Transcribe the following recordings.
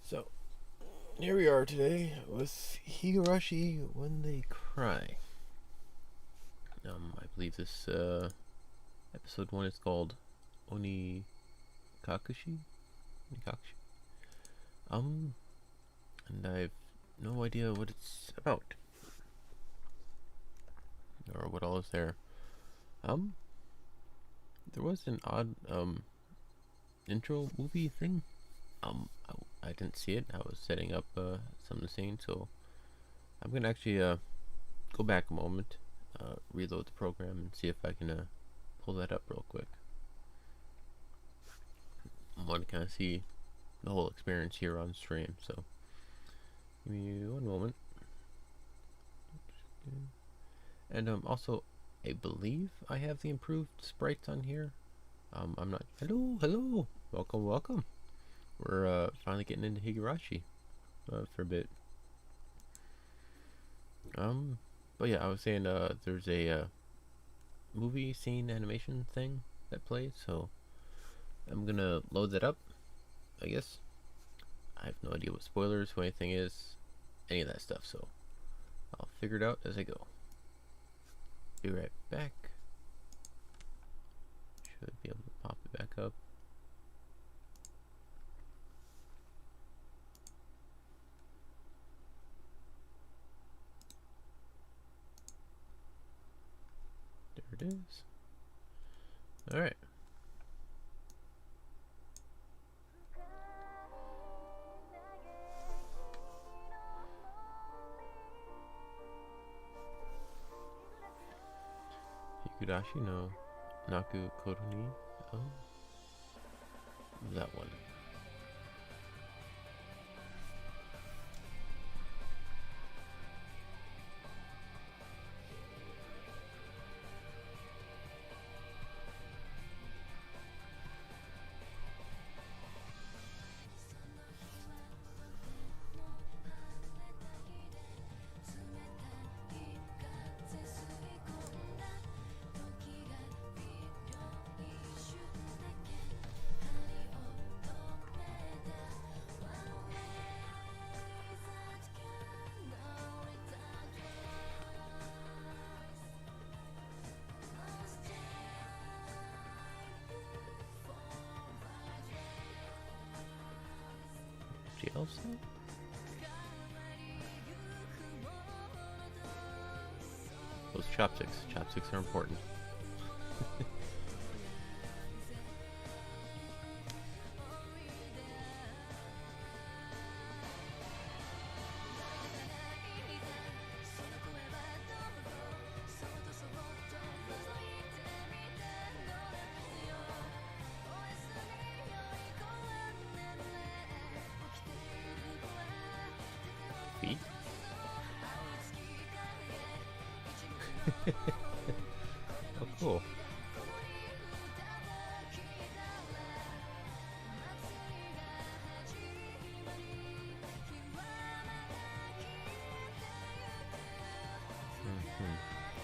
So, here we are today with Higurashi When They Cry. I believe this episode 1 is called Onikakushi? Onikakushi? And I've no idea what it's about. Or what all is there. There was an odd, intro movie thing. I didn't see it. I was setting up some of the scenes, so I'm gonna actually go back a moment, reload the program, and see if I can pull that up real quick. I want to kind of see the whole experience here on stream, so give me one moment. And also, I believe I have the improved sprites on here. I'm not. Hello, welcome. We're finally getting into Higurashi for a bit. But yeah, I was saying there's a movie scene animation thing that plays, so I'm gonna load that up, I guess. I have no idea what spoilers or anything is, any of that stuff, so I'll figure it out as I go. Be right back. Should be able to pop it back up. There it is. Alright. Higurashi no Naku Koroni. Oh. That one. Jail cell? Those chopsticks. Chopsticks are important. Feet? Oh, cool.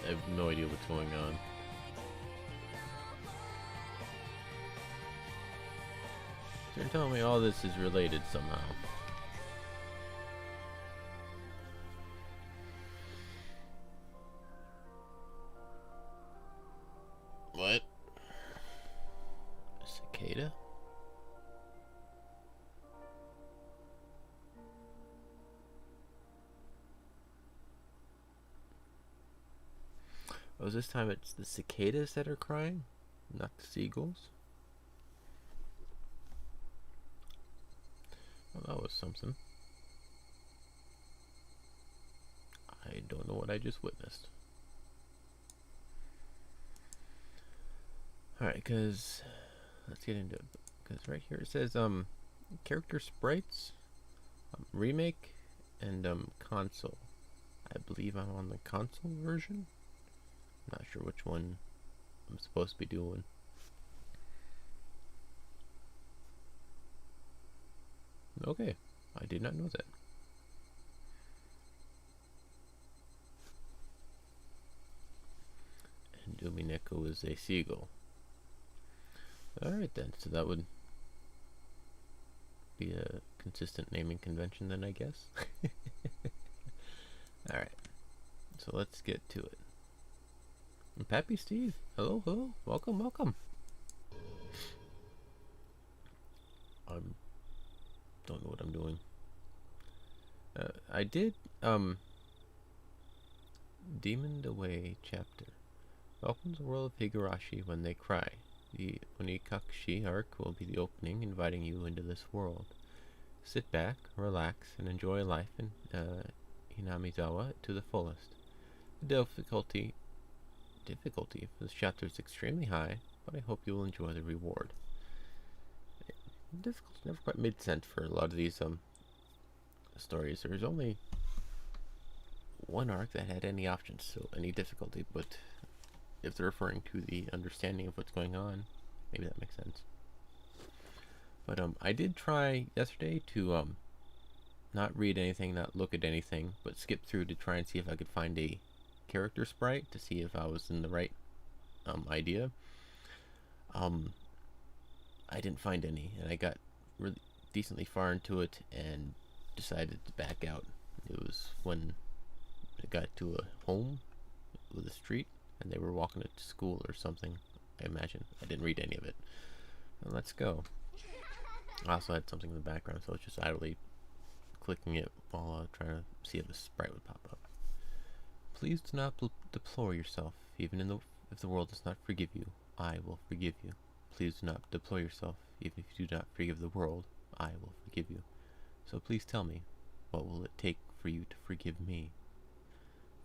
I have no idea what's going on. So you're telling me all this is related somehow. What? A cicada? Oh, this time it's the cicadas that are crying, not the seagulls? Well, that was something. I don't know what I just witnessed. Alright, because let's get into it. Because right here it says character sprites, remake, and console. I believe I'm on the console version. Not sure which one I'm supposed to be doing. Okay, I did not know that. And Umineko is a seagull. Alright then, so that would be a consistent naming convention then, I guess. Alright, so let's get to it. Pappy Steve, hello, hello, welcome, welcome. I don't know what I'm doing. I did, Demoned Away chapter. Welcome to the world of Higurashi when they cry. The Onikakushi arc will be the opening, inviting you into this world. Sit back, relax, and enjoy life in Hinamizawa to the fullest. The difficulty for this chapter is extremely high, but I hope you will enjoy the reward. Difficulty never quite made sense for a lot of these stories. There's only one arc that had any options, so any difficulty, but if they're referring to the understanding of what's going on, maybe that makes sense. But I did try yesterday to not read anything, not look at anything, but skip through to try and see if I could find a character sprite to see if I was in the right idea. I didn't find any, and I got really decently far into it and decided to back out. It was when I got to a home with a street, and they were walking it to school or something, I imagine. I didn't read any of it. Well, let's go. I also had something in the background, so I was just idly clicking it while trying to see if a sprite would pop up. Please do not deplore yourself, even if the world does not forgive you. I will forgive you. Please do not deplore yourself, even if you do not forgive the world. I will forgive you. So please tell me, what will it take for you to forgive me?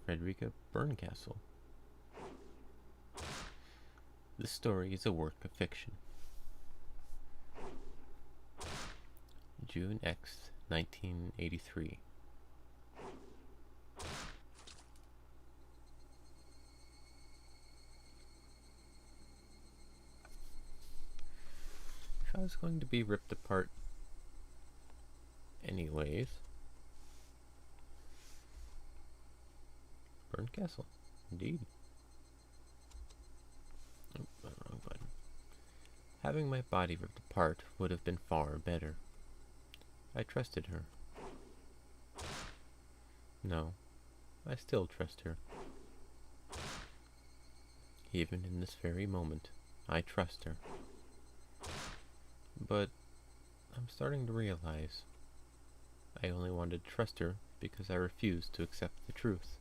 Frederica Berncastle. This story is a work of fiction. June X, 1983. If I was going to be ripped apart anyways. Berncastle, indeed. Oh, wrong button. Having my body ripped apart would have been far better. I trusted her. No, I still trust her. Even in this very moment, I trust her. But I'm starting to realize I only wanted to trust her because I refused to accept the truth.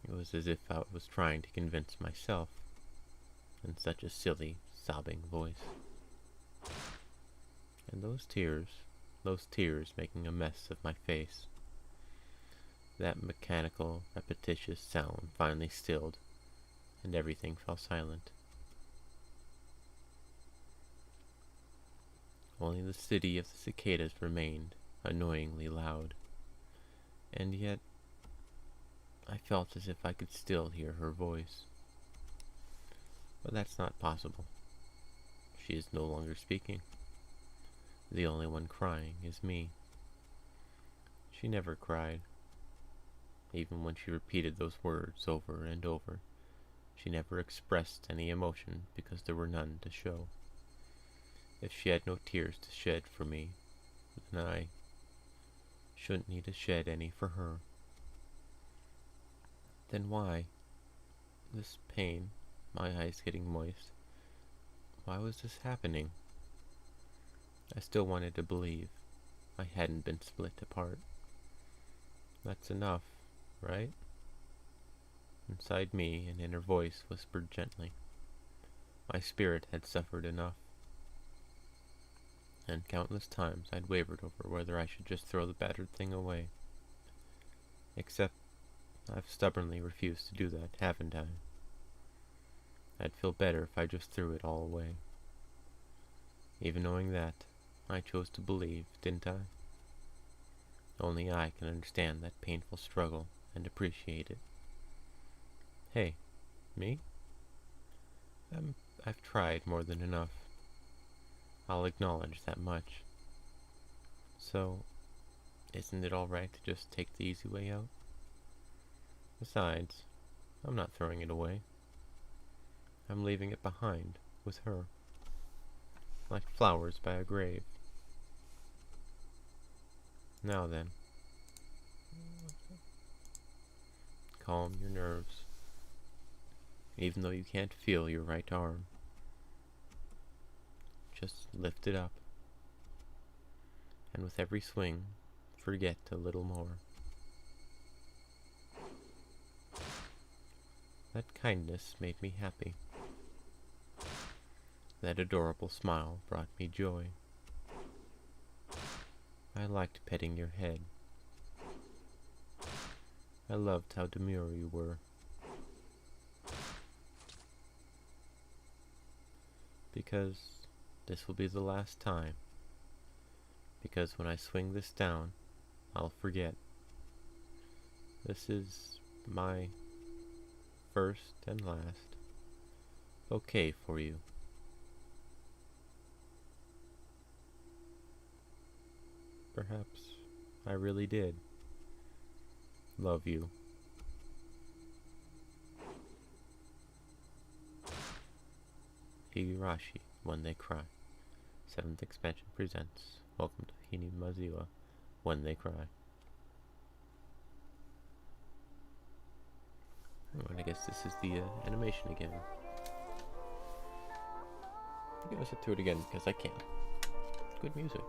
It was as if I was trying to convince myself in such a silly, sobbing voice. And those tears making a mess of my face. That mechanical, repetitious sound finally stilled, and everything fell silent. Only the city of the cicadas remained, annoyingly loud. And yet, I felt as if I could still hear her voice. But that's not possible. She is no longer speaking. The only one crying is me. She never cried. Even when she repeated those words over and over, she never expressed any emotion because there were none to show. If she had no tears to shed for me, then I shouldn't need to shed any for her. Then why? This pain, my eyes getting moist. Why was this happening? I still wanted to believe I hadn't been split apart. That's enough, right? Inside me, an inner voice whispered gently. My spirit had suffered enough. And countless times I'd wavered over whether I should just throw the battered thing away. Except I've stubbornly refused to do that, haven't I? I'd feel better if I just threw it all away. Even knowing that, I chose to believe, didn't I? Only I can understand that painful struggle and appreciate it. Hey, me? I've tried more than enough. I'll acknowledge that much. So, isn't it alright to just take the easy way out? Besides, I'm not throwing it away. I'm leaving it behind with her. Like flowers by a grave. Now then, calm your nerves. Even though you can't feel your right arm, just lift it up. And with every swing, forget a little more. That kindness made me happy. That adorable smile brought me joy. I liked petting your head. I loved how demure you were. Because this will be the last time. Because when I swing this down, I'll forget. This is my first and last bouquet for you. Perhaps I really did love you. Higurashi, When They Cry. 7th expansion presents Welcome to Hinimaziwa, When They Cry. Oh, and I guess this is the animation again. I'm gonna sit through it again because I can. Good music.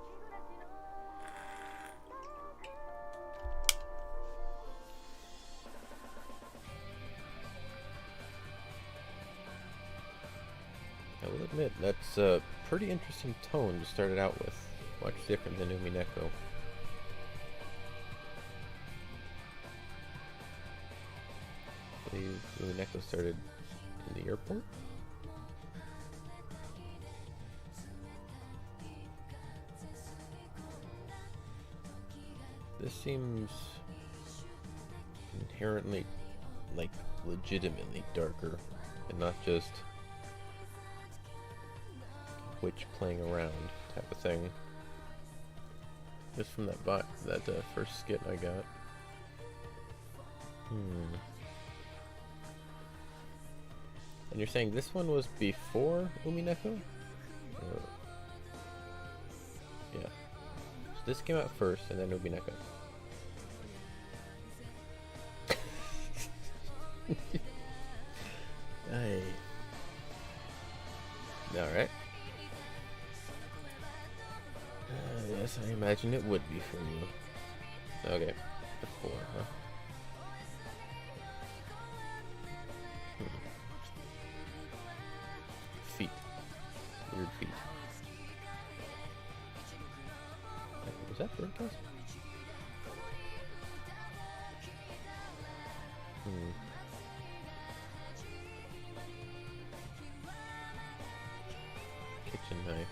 I will admit, that's a pretty interesting tone to start it out with. Much different than Umineko. I believe Umineko started in the airport? This seems inherently, like, legitimately darker, and not just witch playing around type of thing. Just from that first skit I got. And you're saying this one was before Umineko? Yeah. So this came out first, and then Umineko. Alright. Yes, I imagine it would be for you. Okay, before, huh? Feet. Weird feet. Was that Birdcast? Kitchen knife.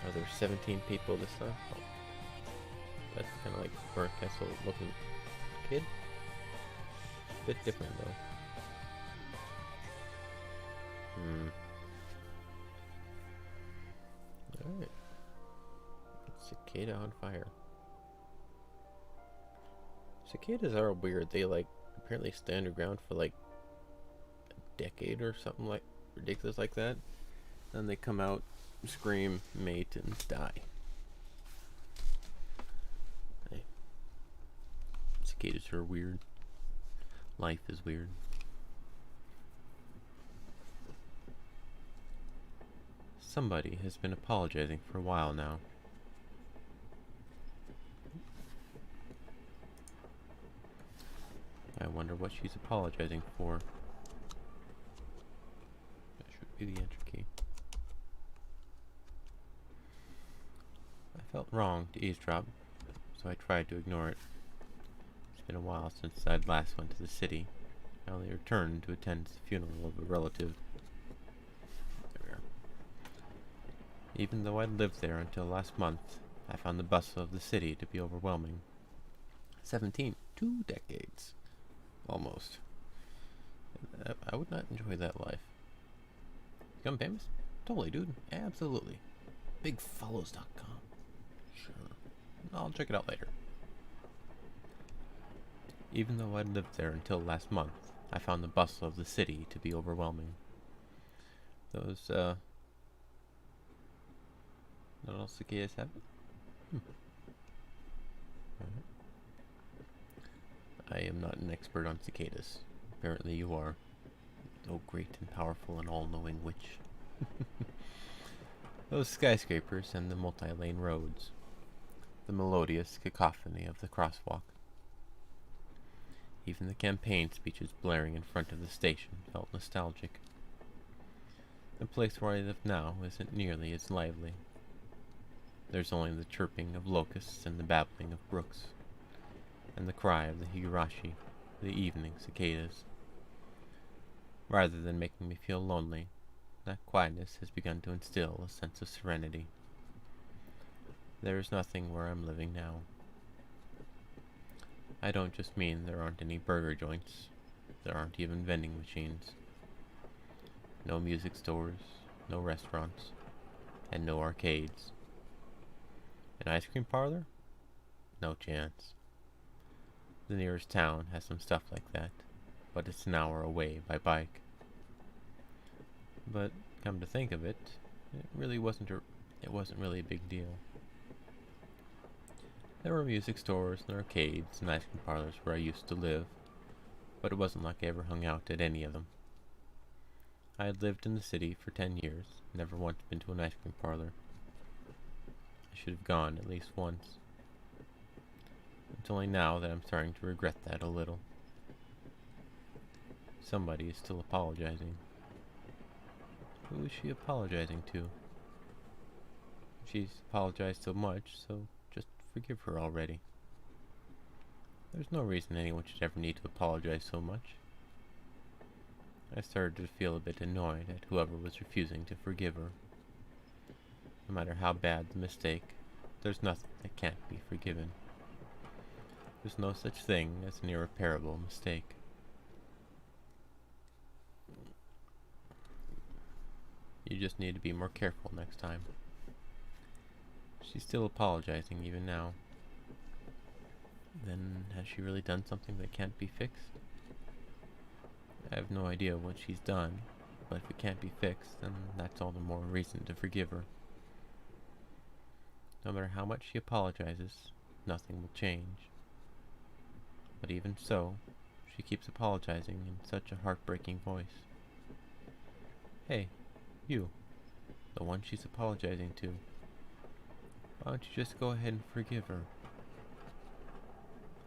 Are there 17 people this time? Oh. That's kind of like Burnt Castle looking kid. Bit different though. Alright. Cicada on fire. Cicadas are weird. They like apparently stay underground for like a decade or something like ridiculous like that. Then they come out, scream, mate, and die. Hey. Cicadas are weird. Life is weird. Somebody has been apologizing for a while now. I wonder what she's apologizing for. That should be the enter key. I felt wrong to eavesdrop, so I tried to ignore it. It's been a while since I'd last went to the city. I only returned to attend the funeral of a relative. There we are. Even though I'd lived there until last month, I found the bustle of the city to be overwhelming. 17, 2 decades. Almost. I would not enjoy that life. Become famous? Totally, dude. Absolutely. Bigfollows.com. Sure. I'll check it out later. Even though I'd lived there until last month, I found the bustle of the city to be overwhelming. Those, not all cicadas have it? I am not an expert on cicadas. Apparently you are. Oh, great and powerful and all-knowing witch. Those skyscrapers and the multi-lane roads. The melodious cacophony of the crosswalk. Even the campaign speeches blaring in front of the station felt nostalgic. The place where I live now isn't nearly as lively. There's only the chirping of locusts and the babbling of brooks, and the cry of the Higurashi, the evening cicadas. Rather than making me feel lonely, that quietness has begun to instill a sense of serenity. There is nothing where I'm living now. I don't just mean there aren't any burger joints. There aren't even vending machines. No music stores, no restaurants, and no arcades. An ice cream parlor? No chance. The nearest town has some stuff like that, but it's an hour away by bike. But come to think of it, it wasn't really a big deal. There were music stores and arcades and ice cream parlors where I used to live, but it wasn't like I ever hung out at any of them. I had lived in the city for 10 years, never once been to an ice cream parlor. I should have gone at least once. It's only now that I'm starting to regret that a little. Somebody is still apologizing. Who is she apologizing to? She's apologized so much, so just forgive her already. There's no reason anyone should ever need to apologize so much. I started to feel a bit annoyed at whoever was refusing to forgive her. No matter how bad the mistake, there's nothing that can't be forgiven. There's no such thing as an irreparable mistake. You just need to be more careful next time. She's still apologizing even now. Then has she really done something that can't be fixed? I have no idea what she's done, but if it can't be fixed, then that's all the more reason to forgive her. No matter how much she apologizes, nothing will change. But even so, she keeps apologizing in such a heartbreaking voice. Hey, you, the one she's apologizing to. Why don't you just go ahead and forgive her?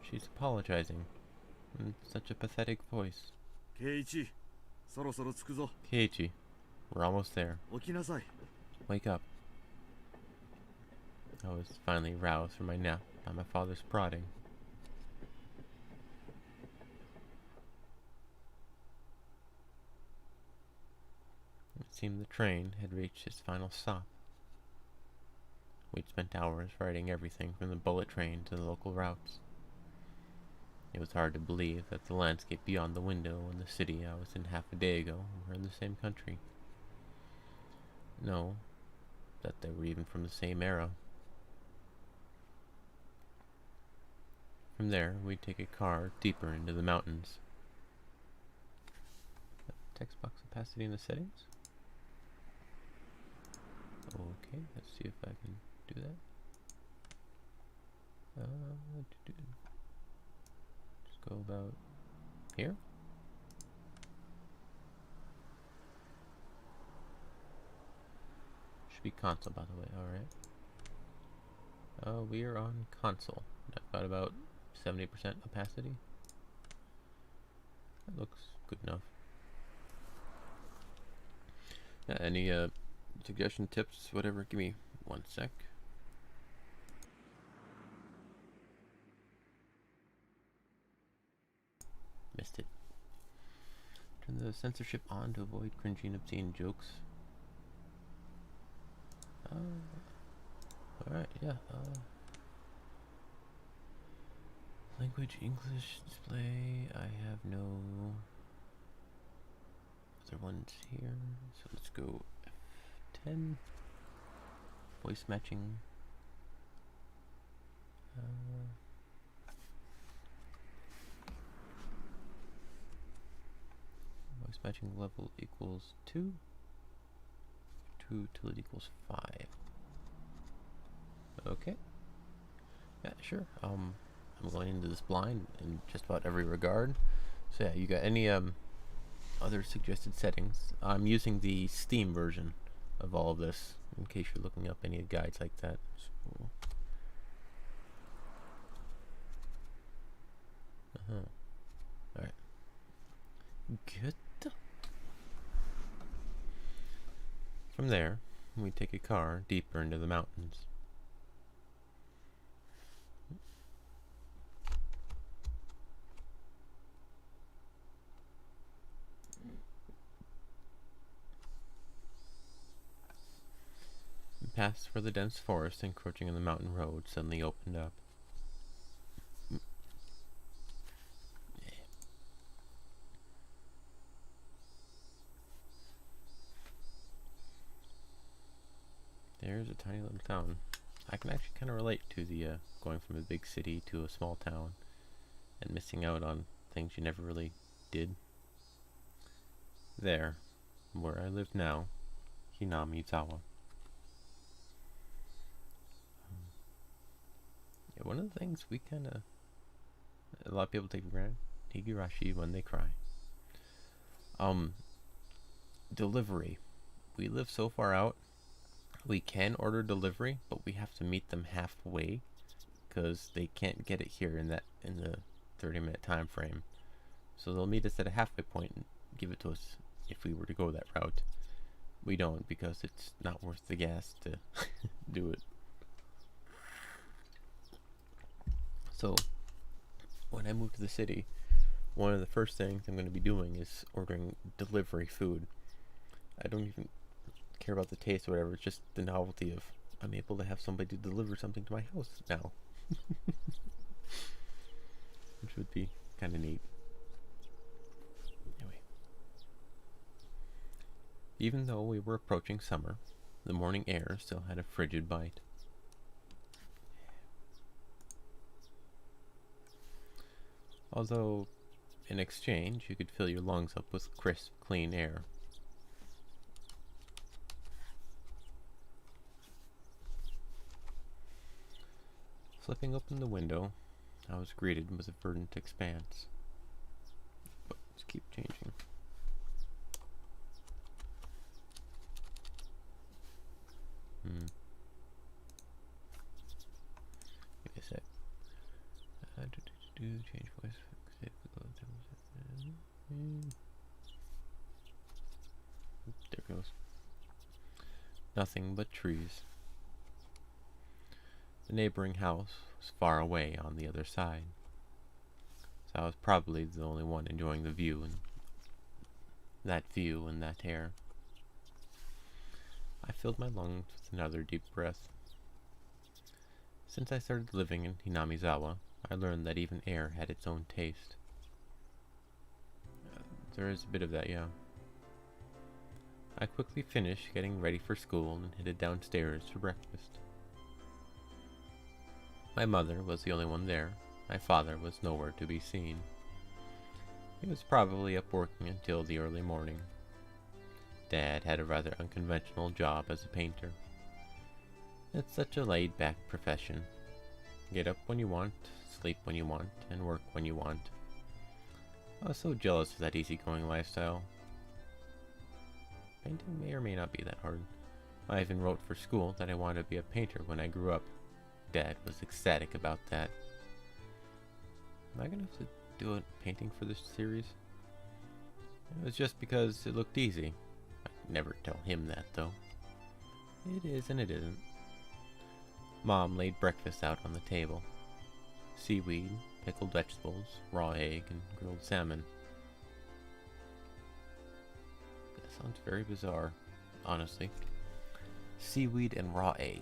She's apologizing in such a pathetic voice. Keiichi, そろそろ着くぞ. Keiichi, we're almost there. 起きなさい. Wake up. I was finally roused from my nap by my father's prodding. It seemed the train had reached its final stop. We'd spent hours riding everything from the bullet train to the local routes. It was hard to believe that the landscape beyond the window and the city I was in half a day ago were in the same country. No, that they were even from the same era. From there, we'd take a car deeper into the mountains. Text box opacity in the settings? Okay, let's see if I can do that. Just go about here. Should be console, by the way. Alright. We are on console. I've got about 70% opacity. That looks good enough. Yeah, any suggestion, tips, whatever, give me 1 sec. Missed it. Turn the censorship on to avoid cringy obscene jokes. Alright, yeah. Language, English, display. I have no other ones here. So let's go F10. Voice matching. Voice matching level equals 2. 2 till it equals 5. Okay. Yeah, sure. I'm going into this blind in just about every regard. So yeah, you got any other suggested settings? I'm using the Steam version of all of this in case you're looking up any guides like that. So, Alright. Good. From there, we take a car deeper into the mountains. We passed where the dense forest encroaching on the mountain road suddenly opened up. There's a tiny little town. I can actually kind of relate to the going from a big city to a small town and missing out on things you never really did. There, where I live now, Hinamizawa. Yeah, one of the things we kind of, a lot of people take for granted, Higurashi when they cry. Delivery. We live so far out. We can order delivery, but we have to meet them halfway because they can't get it here in the 30-minute time frame. So they'll meet us at a halfway point and give it to us if we were to go that route. We don't because it's not worth the gas to do it. So when I move to the city, one of the first things I'm going to be doing is ordering delivery food. I don't even care about the taste or whatever. It's just the novelty of I'm able to have somebody deliver something to my house now. Which would be kind of neat. Anyway. Even though we were approaching summer, the morning air still had a frigid bite. Although, in exchange, you could fill your lungs up with crisp, clean air. Flipping open the window, I was greeted with a verdant expanse. But let's keep changing. Give me a sec. Change voice. There it goes. Nothing but trees. The neighboring house was far away on the other side, so I was probably the only one enjoying the view and that air. I filled my lungs with another deep breath. Since I started living in Hinamizawa, I learned that even air had its own taste. There is a bit of that, yeah. I quickly finished getting ready for school and headed downstairs for breakfast. My mother was the only one there. My father was nowhere to be seen. He was probably up working until the early morning. Dad had a rather unconventional job as a painter. It's such a laid-back profession. Get up when you want, sleep when you want, and work when you want. I was so jealous of that easygoing lifestyle. Painting may or may not be that hard. I even wrote for school that I wanted to be a painter when I grew up. Dad was ecstatic about that. Am I gonna have to do a painting for this series? It was just because it looked easy. I'd never tell him that, though. It is and it isn't. Mom laid breakfast out on the table. Seaweed, pickled vegetables, raw egg, and grilled salmon. That sounds very bizarre, honestly. Seaweed and raw egg.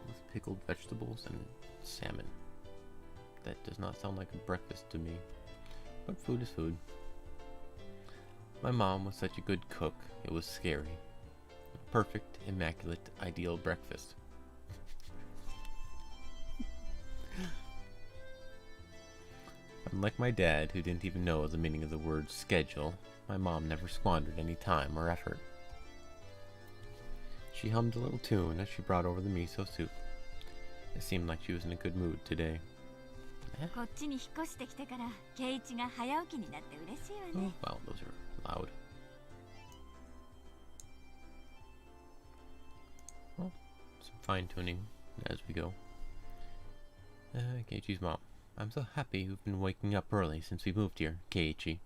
With pickled vegetables and salmon. That does not sound like a breakfast to me. But food is food. My mom was such a good cook, it was scary. A perfect, immaculate, ideal breakfast. Unlike my dad, who didn't even know the meaning of the word schedule, my mom never squandered any time or effort. She hummed a little tune as she brought over the miso soup. It seemed like she was in a good mood today. Eh? こっちに引っ越してきてから圭一が早起きになって嬉しいわ Oh, ね。 wow, those are loud. Well, some fine tuning as we go. Keiichi's mom. I'm so happy you've been waking up early since we moved here, Keiichi.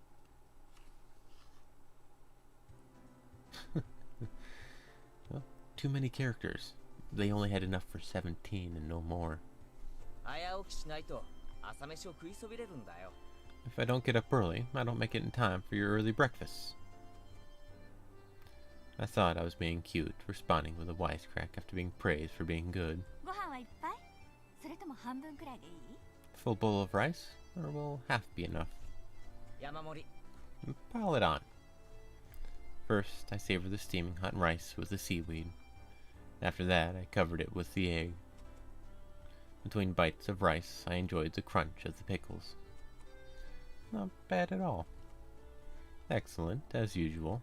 Well, too many characters. They only had enough for 17 and no more. If I don't get up early, I don't make it in time for your early breakfast. I thought I was being cute, responding with a wisecrack after being praised for being good. ご飯はいっぱい？それとも半分くらいでいい？ Full bowl of rice? Or will half be enough? Pile it on. First, I savored the steaming hot rice with the seaweed. After that, I covered it with the egg. Between bites of rice, I enjoyed the crunch of the pickles. Not bad at all. Excellent, as usual.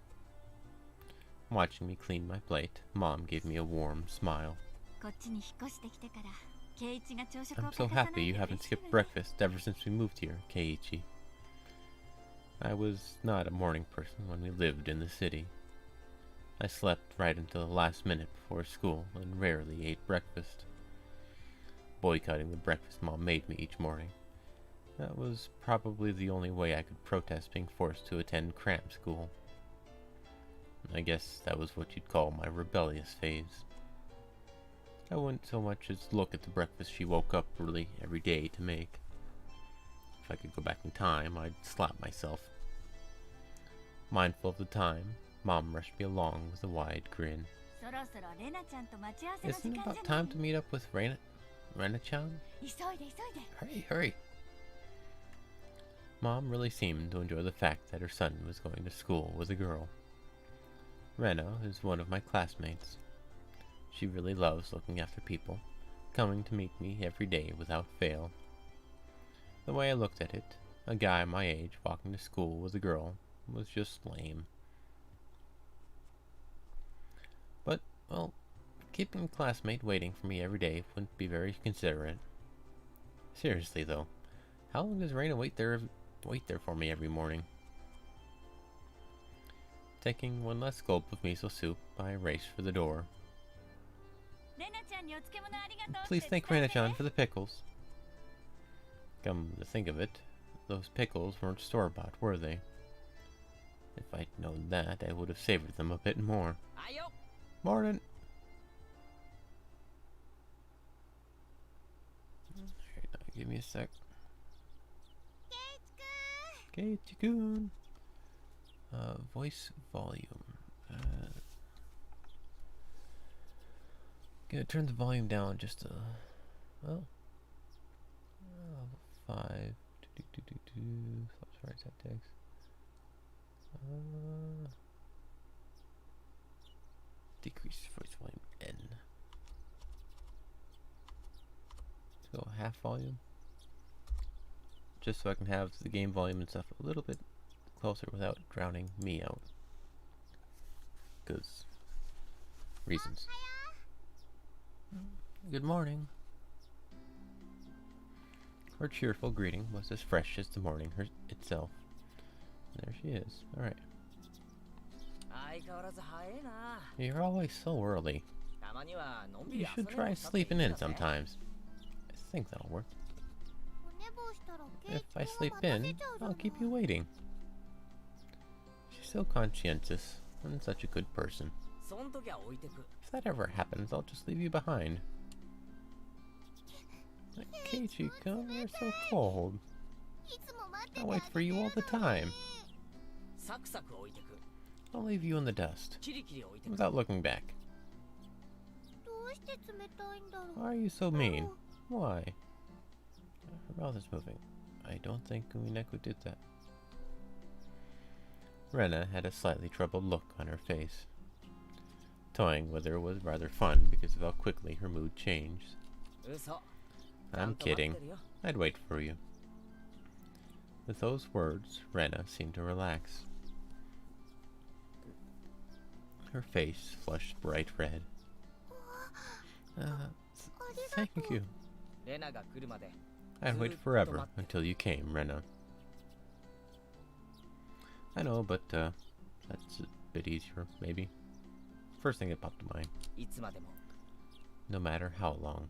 Watching me clean my plate, Mom gave me a warm smile. こっちに引っ越してきてから圭一が朝食を I'm 欠か so さない happy で you 嬉 haven't しい skipped わね。 breakfast ever since we moved here, Keiichi. I was not a morning person when we lived in the city. I slept right until the last minute before school and rarely ate breakfast. Boycotting the breakfast Mom made me each morning. That was probably the only way I could protest being forced to attend cram school. I guess that was what you'd call my rebellious phase. I wouldn't so much as look at the breakfast she woke up early every day to make. If I could go back in time, I'd slap myself. Mindful of the time, Mom rushed me along with a wide grin. そろそろレナちゃんと待ち合わせの Isn't 時 it 間 about じゃない？ time to meet up with Rena-chan? 急いで急いで。 Hurry, hurry! Mom really seemed to enjoy the fact that her son was going to school with a girl. Rena is one of my classmates. She really loves looking after people, coming to meet me every day without fail. The way I looked at it, a guy my age walking to school with a girl was just lame. But, well, keeping a classmate waiting for me every day wouldn't be very considerate. Seriously though, how long does Reina wait there for me every morning? Taking one last gulp of miso soup, I raced for the door. レナちゃんにお漬物ありがとうって Please 伝え thank て Reina-chan for the pickles. Come to think of it, those pickles weren't store-bought, were they? If I'd known that, I would have savored them a bit more. Morning! Alright, now give me a sec. Keiichi-kun! Voice volume. Gonna turn the volume down just a... well... 5... Sorry, that takes... decrease voice volume N. Let's go half volume. Just so I can have the game volume and stuff a little bit closer without drowning me out. Because reasons. Good morning. Her cheerful greeting was as fresh as the morning itself. There she is. Alright. You're always so early. You should try sleeping in sometimes. I think that'll work. If I sleep in, I'll keep you waiting. She's so conscientious and such a good person. If that ever happens, I'll just leave you behind. Keiichi, come, you're so cold. I'll wait for you all the time. I'll leave you in the dust, without looking back. Why are you so mean? Why? Her mouth is moving. I don't think Uminaku did that. Rena had a slightly troubled look on her face. Toying with her was rather fun because of how quickly her mood changed. I'm kidding. I'd wait for you. With those words, Rena seemed to relax. Her face flushed bright red. Thank you. I'd wait forever until you came, Rena. I know, but that's a bit easier, maybe. First thing that popped to mind. いつまでも No matter how long.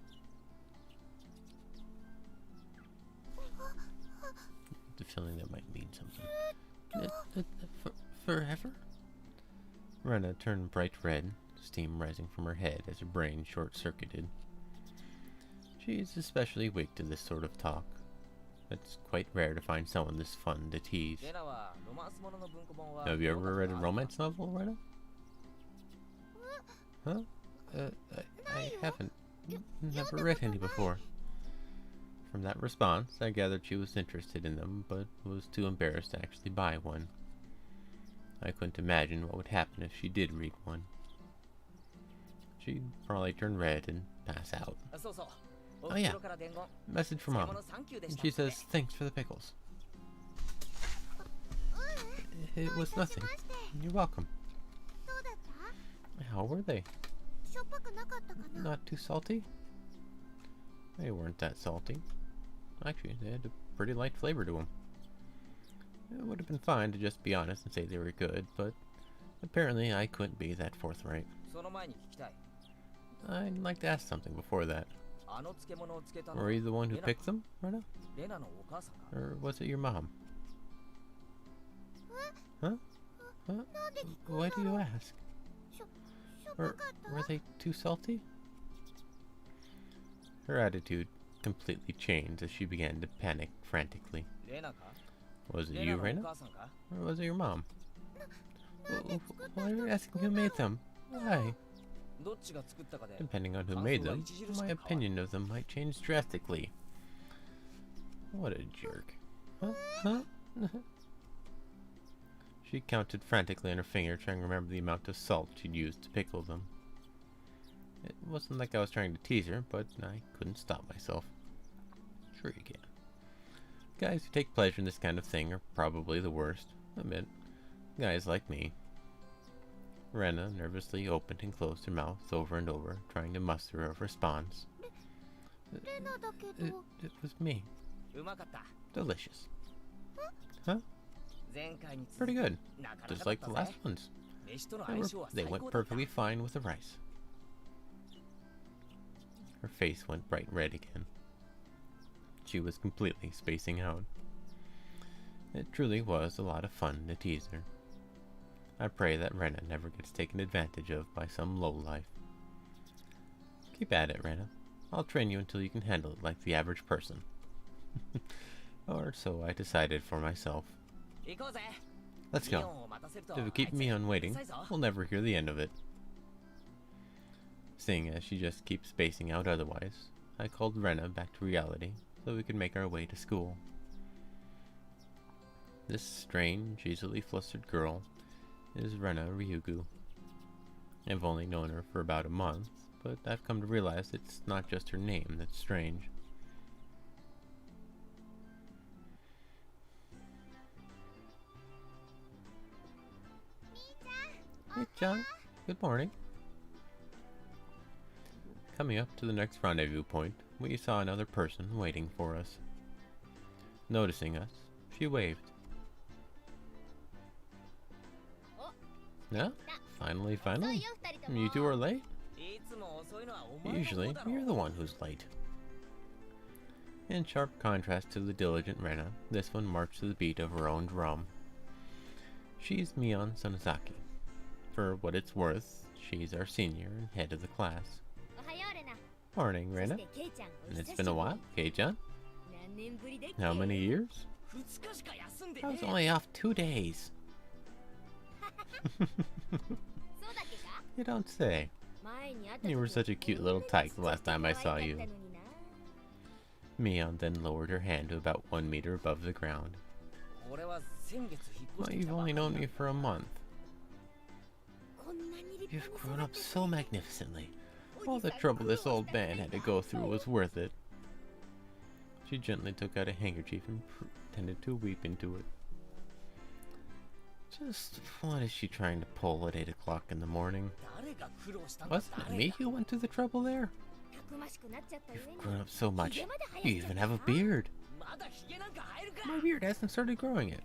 The feeling that might mean something. Forever? Rena turned bright red, steam rising from her head as her brain short-circuited. She's especially weak to this sort of talk. It's quite rare to find someone this fun to tease. レナはロマンスものの文庫本は Have you ever read a romance novel, Rena? Huh? I haven't. Never read any before. From that response, I gathered she was interested in them, but was too embarrassed to actually buy one. I couldn't imagine what would happen if she did read one. She'd probably turn red and pass out. そうそう Oh yeah, お袋から伝言 message from 漬 Mom. 物サンキューでし And た she says, thanks for the pickles. It was nothing. You're welcome. どうだった How were they? しょっぱくなかったかな Not too salty? They weren't that salty. Actually, they had a pretty light flavor to them. It would have been fine to just be honest and say they were good, but apparently I couldn't be that forthright. その前に聞きたい I'd like to ask something before that. あの漬物を漬けたの Were you the one who picked them, Rena? レナのお母さんが Or was it your mom? Huh? Huh? なんで聞くん Why だ do ろ you う ask? しょっぱ Or かった were they too salty? Her attitude completely changed as she began to panic frantically. レナか Was it レ you, ナのお Rena? 母さんか Or was it your mom? なんで作った Why are you asking who made them? Why? どっちが作ったかで Depending on who made them, my opinion of them might change drastically. What a jerk. Huh? Huh? She counted frantically on her finger, trying to remember the amount of salt she'd used to pickle them. It wasn't like I was trying to tease her, but I couldn't stop myself. Sure you can. Guys who take pleasure in this kind of thing are probably the worst. Admit. Guys like me. Rena nervously opened and closed her mouth over and over, trying to muster a response. レナだけ It, ど it was me. うまかった Delicious. 前回に続 Pretty き good. なかな Just かだ like っ the た last ぜ ones. 飯との They, 相 were, 性は they 最 went 高だった perfectly fine with the rice. Her face went bright red again. She was completely spacing out. It truly was a lot of fun to tease her. I pray that Rena never gets taken advantage of by some lowlife. Keep at it, Rena. I'll train you until you can handle it like the average person. Or so I decided for myself. 行こうぜ Let's ミオ go. ンを待たせると If you keep me on waiting, うるさいぞ we'll never hear the end of it. Seeing as she just keeps spacing out otherwise, I called Rena back to reality so we could make our way to school. This strange, easily flustered girl is Rena Ryugu. I've only known her for about a month, but I've come to realize it's not just her name that's strange. Hey, John. Good morning. Coming up to the next rendezvous point, we saw another person waiting for us. Noticing us, she waved. Yeah? Finally, そう finally? よ二人とも You two are late? いつも遅いのはお前の方 Usually, だろ you're the one who's late. In sharp contrast to the diligent Rena, this one marched to the beat of her own drum. She's Mion Sonozaki. For what it's worth, she's our senior and head of the class. おはようレナ Morning, そ Rena. してケイちゃんお And 久 it's しぶ been り a while, Kei-chan. 何年ぶりでっけ How many years? 2日しか休んで I ね was only off 2 days. そうだっけか You don't say. 前に会った You were 時 such a cute little tyke the last time I saw you. 可愛かったのにな Mion then lowered her hand to about 1 meter above the ground. 俺は先月引っ Well, 越してき you've たばっか only り known だ me for a month. こんなに立 You've 派に grown 育 up ってて so magnificently. All the trouble this old man had to go through was worth it. She gently took out a handkerchief and pretended to weep into it. Just what is she trying to pull at 8 o'clock in the morning? 誰が苦労したんだ Wasn't it me who went to the trouble there? You've grown up so much. You even have a beard. まだヒゲなんか生えるか。 My beard hasn't started growing yet.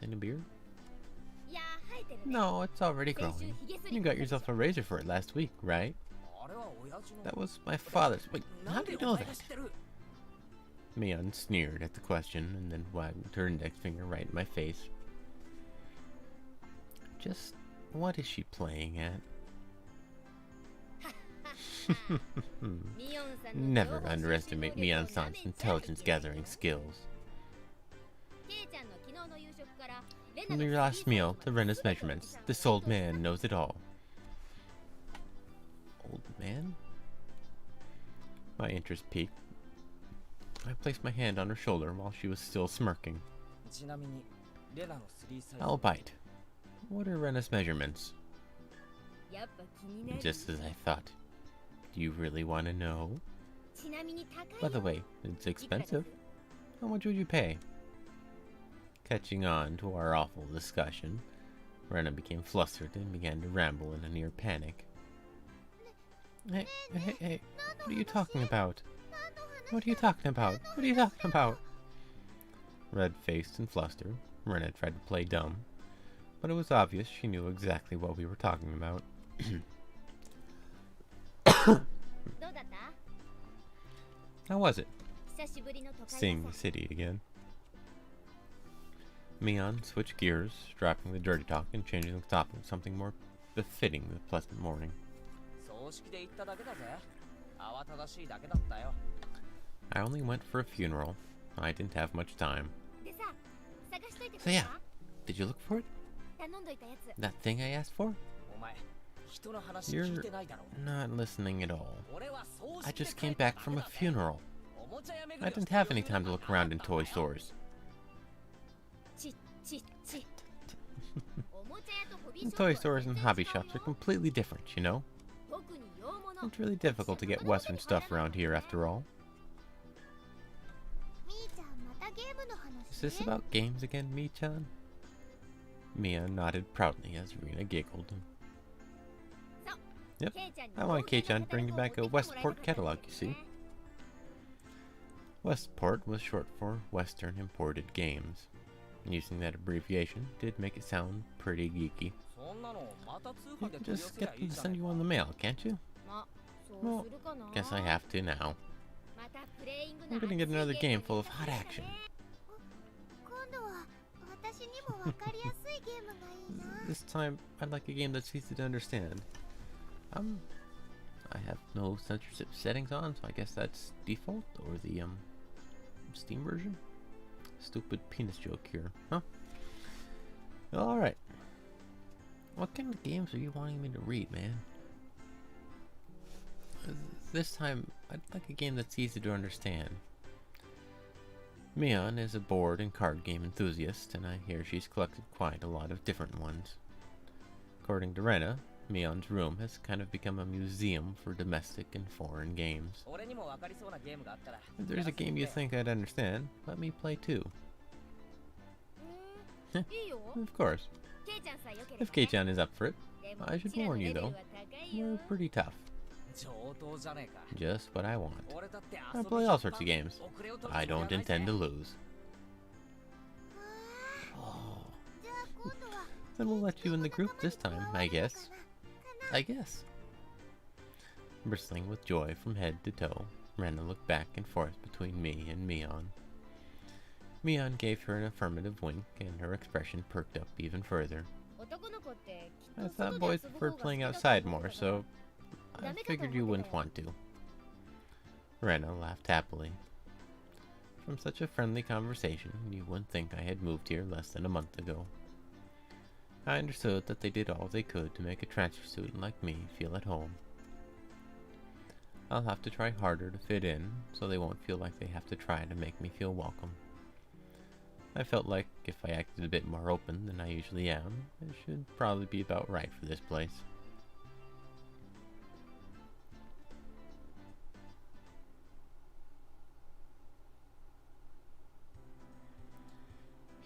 Seen a beard? No, it's already growing. You got yourself a razor for it last week, right? あれは親父の。 That was my father's. Wait, な how ん do で you お know 前が that? 知ってる？ Mion sneered at the question and then wagged her index finger right in my face. Just what is she playing at? Never underestimate Mion-san's intelligence gathering skills. From your last meal to Rena's measurements, this old man knows it all. Old man? My interest peaked. I placed my hand on her shoulder while she was still smirking. ちなみにレナの3サイズ。 I'll bite. What are Rena's measurements? Just as I thought. Do you really want to know? By the way, it's expensive. How much would you pay? Catching on to our awful discussion, Rena became flustered and began to ramble in a near panic. Hey, what are you talking about? What are you talking about? What are you talking about? Red-faced and flustered, Rena tried to play dumb, but it was obvious she knew exactly what we were talking about. How was it? Seeing the city again. Mion switched gears, dropping the dirty talk and changing the topic to something more befitting the pleasant morning. 葬式で行っただけだぜ。慌ただしいだけだったよ。 I only went for a funeral. I didn't have much time. So yeah, did you look for it? That thing I asked for? お前、人の話 You're 聞いてないだろ。 not listening at all. 俺は葬 I 式で just 帰 came っただ back け from a だぜ。 funeral. おもちゃ屋巡り I をして didn't have any time to look around in toy stores. Toy stores and hobby shops are completely different, you know? It's really difficult to get Western stuff around here after all. Is this about games again, Mi-chan? Mia nodded proudly as Rena giggled. Yep, I want Kei-chan to bring you back a Westport catalog, you see. Westport was short for Western Imported Games. Using that abbreviation did make it sound pretty geeky. そんなのまた通 You 販で can 取り寄 just せりゃ get い them い to じゃ send ね you on the mail, can't you? Well, guess I have to now. I'm gonna get another game full of hot action. This time, I'd like a game that's easy to understand. I have no censorship settings on, so I guess that's default, or the, Steam version? Stupid penis joke here, huh? Alright. What kind of games are you wanting me to read, man? This time, I'd like a game that's easy to understand. Mion is a board and card game enthusiast, and I hear she's collected quite a lot of different ones. According to Rena, Mion's room has kind of become a museum for domestic and foreign games. 俺にも分かりそうなゲームがあったら。 If there's a game you think I'd understand, let me play too. Of course. If Kei-chan is up for it, I should warn you though, we're pretty tough. 上等じゃねえか。 Just what I want. 俺だって I 遊び play に all sorts of games. 遅れを取る I つもり don't はないぜ intend to lose. Then we'll let you in the group this time, I guess. I guess. Bristling with joy from head to toe, Rena looked back and forth between me and Mion. Mion gave her an affirmative wink, and her expression perked up even further. I thought boys preferred playing outside more, so I figured you wouldn't want to. Rena laughed happily. From such a friendly conversation, you wouldn't think I had moved here less than a month ago. I understood that they did all they could to make a transfer student like me feel at home. I'll have to try harder to fit in, so they won't feel like they have to try to make me feel welcome. I felt like if I acted a bit more open than I usually am, it should probably be about right for this place.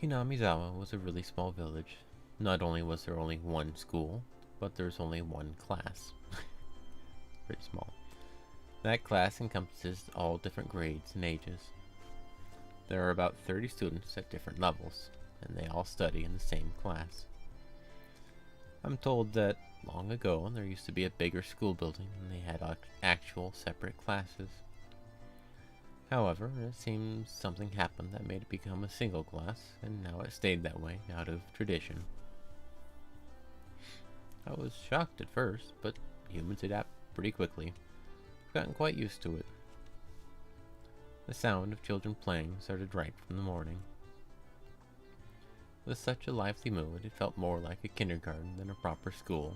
Hinamizawa was a really small village. Not only was there only one school, but there's only one class. Pretty small. That class encompasses all different grades and ages. There are about 30 students at different levels, and they all study in the same class. I'm told that long ago there used to be a bigger school building and they had actual separate classes. However, it seems something happened that made it become a single class, and now it stayed that way out of tradition. I was shocked at first, but humans adapt pretty quickly. I've gotten quite used to it. The sound of children playing started right from the morning. With such a lively mood, it felt more like a kindergarten than a proper school.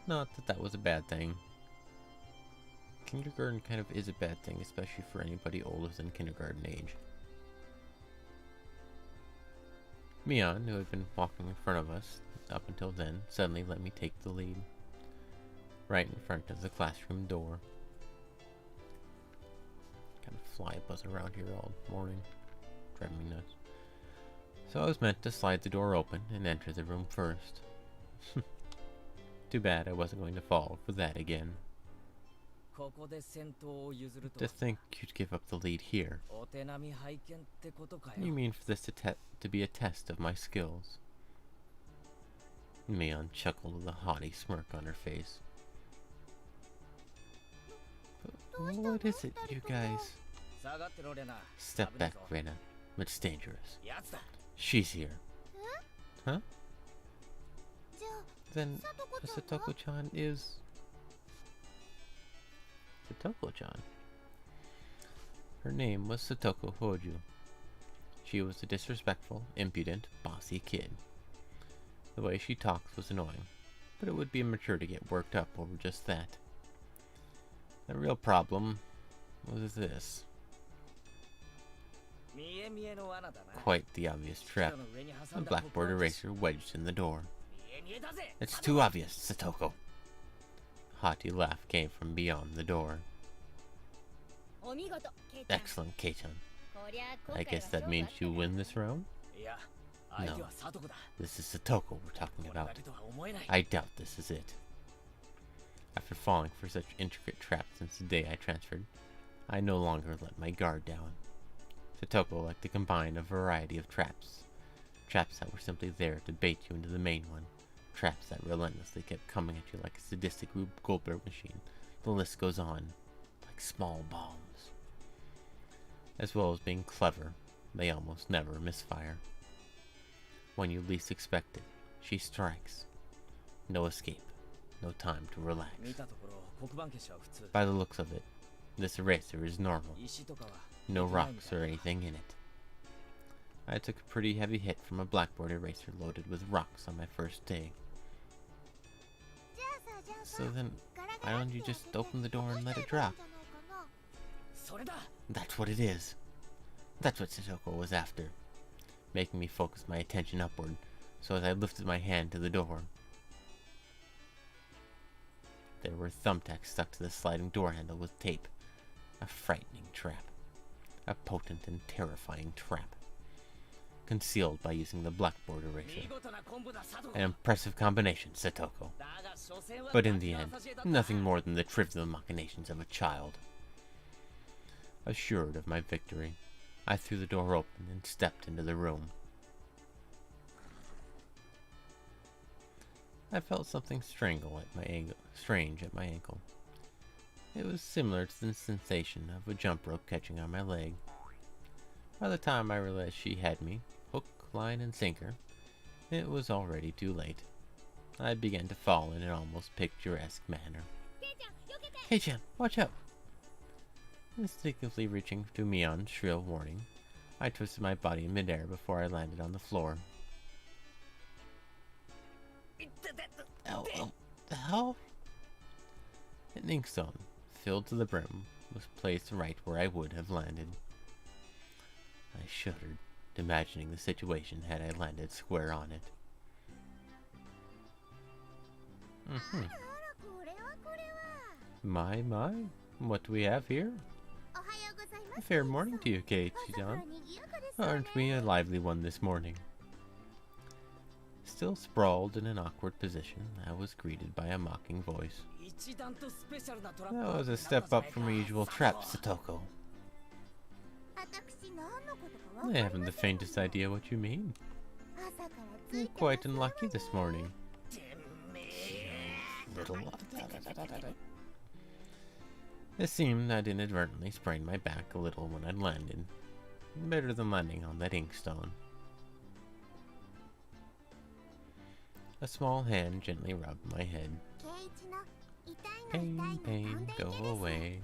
Not that that was a bad thing. Kindergarten kind of is a bad thing, especially for anybody older than kindergarten age. Mion, who had been walking in front of us up until then, suddenly let me take the lead. Right in front of the classroom door. Kind of fly buzzing around here all morning. Driving me nuts. So I was meant to slide the door open and enter the room first. Too bad I wasn't going to fall for that again. To think you'd give up the lead here. You mean for this to be a test of my skills? Mion chuckled with a haughty smirk on her face. What is it, you guys? Step back, Rena. It's dangerous. She's here. Huh? Then Satoko-chan is... Satoko-chan. Her name was Satoko Hoju. She was a disrespectful, impudent, bossy kid. The way she talked was annoying, but it would be immature to get worked up over just that. The real problem was this. Quite the obvious trap. A blackboard eraser wedged in the door. It's too obvious, Satoko. A haughty laugh came from beyond the door. Excellent, Kei-chan. I guess that means you win this round? No, this is Satoko we're talking about. I doubt this is it. After falling for such intricate traps since the day I transferred, I no longer let my guard down. Satoko liked to combine a variety of traps. Traps that were simply there to bait you into the main one. Traps that relentlessly kept coming at you like a sadistic Rube Goldberg machine. The list goes on. Like small bombs. As well as being clever, they almost never misfire. When you least expect it, she strikes. No escape. No time to relax. By the looks of it, this eraser is normal. No rocks or anything in it. I took a pretty heavy hit from a blackboard eraser loaded with rocks on my first day. So then, why don't you just open the door and let it drop? That's what it is. That's what Satoko was after. Making me focus my attention upward, so as I lifted my hand to the door. There were thumbtacks stuck to the sliding door handle with tape. A frightening trap. A potent and terrifying trap. Concealed by using the blackboard eraser. An impressive combination, Satoko. But in the end, nothing more than the trivial machinations of a child. Assured of my victory, I threw the door open and stepped into the room. I felt something strange at my ankle. It was similar to the sensation of a jump rope catching on my leg. By the time I realized she had me, hook, line, and sinker, it was already too late. I began to fall in an almost picturesque manner. Kei-chan, watch out! Instinctively reaching to Mion's shrill warning, I twisted my body in midair before I landed on the floor. Oh, the hell? An inkstone, filled to the brim, was placed right where I would have landed. I shuddered, imagining the situation had I landed square on it. My, what do we have here? A fair morning to you, Kei-chan. Aren't we a lively one this morning? Still sprawled in an awkward position, I was greeted by a mocking voice. That was a step up from your usual trap, Satoko. I haven't the faintest idea what you mean. You're quite unlucky this morning. It seemed I'd inadvertently sprained my back a little when I'd landed. Better than landing on that inkstone. A small hand gently rubbed my head. Pain, pain, go away.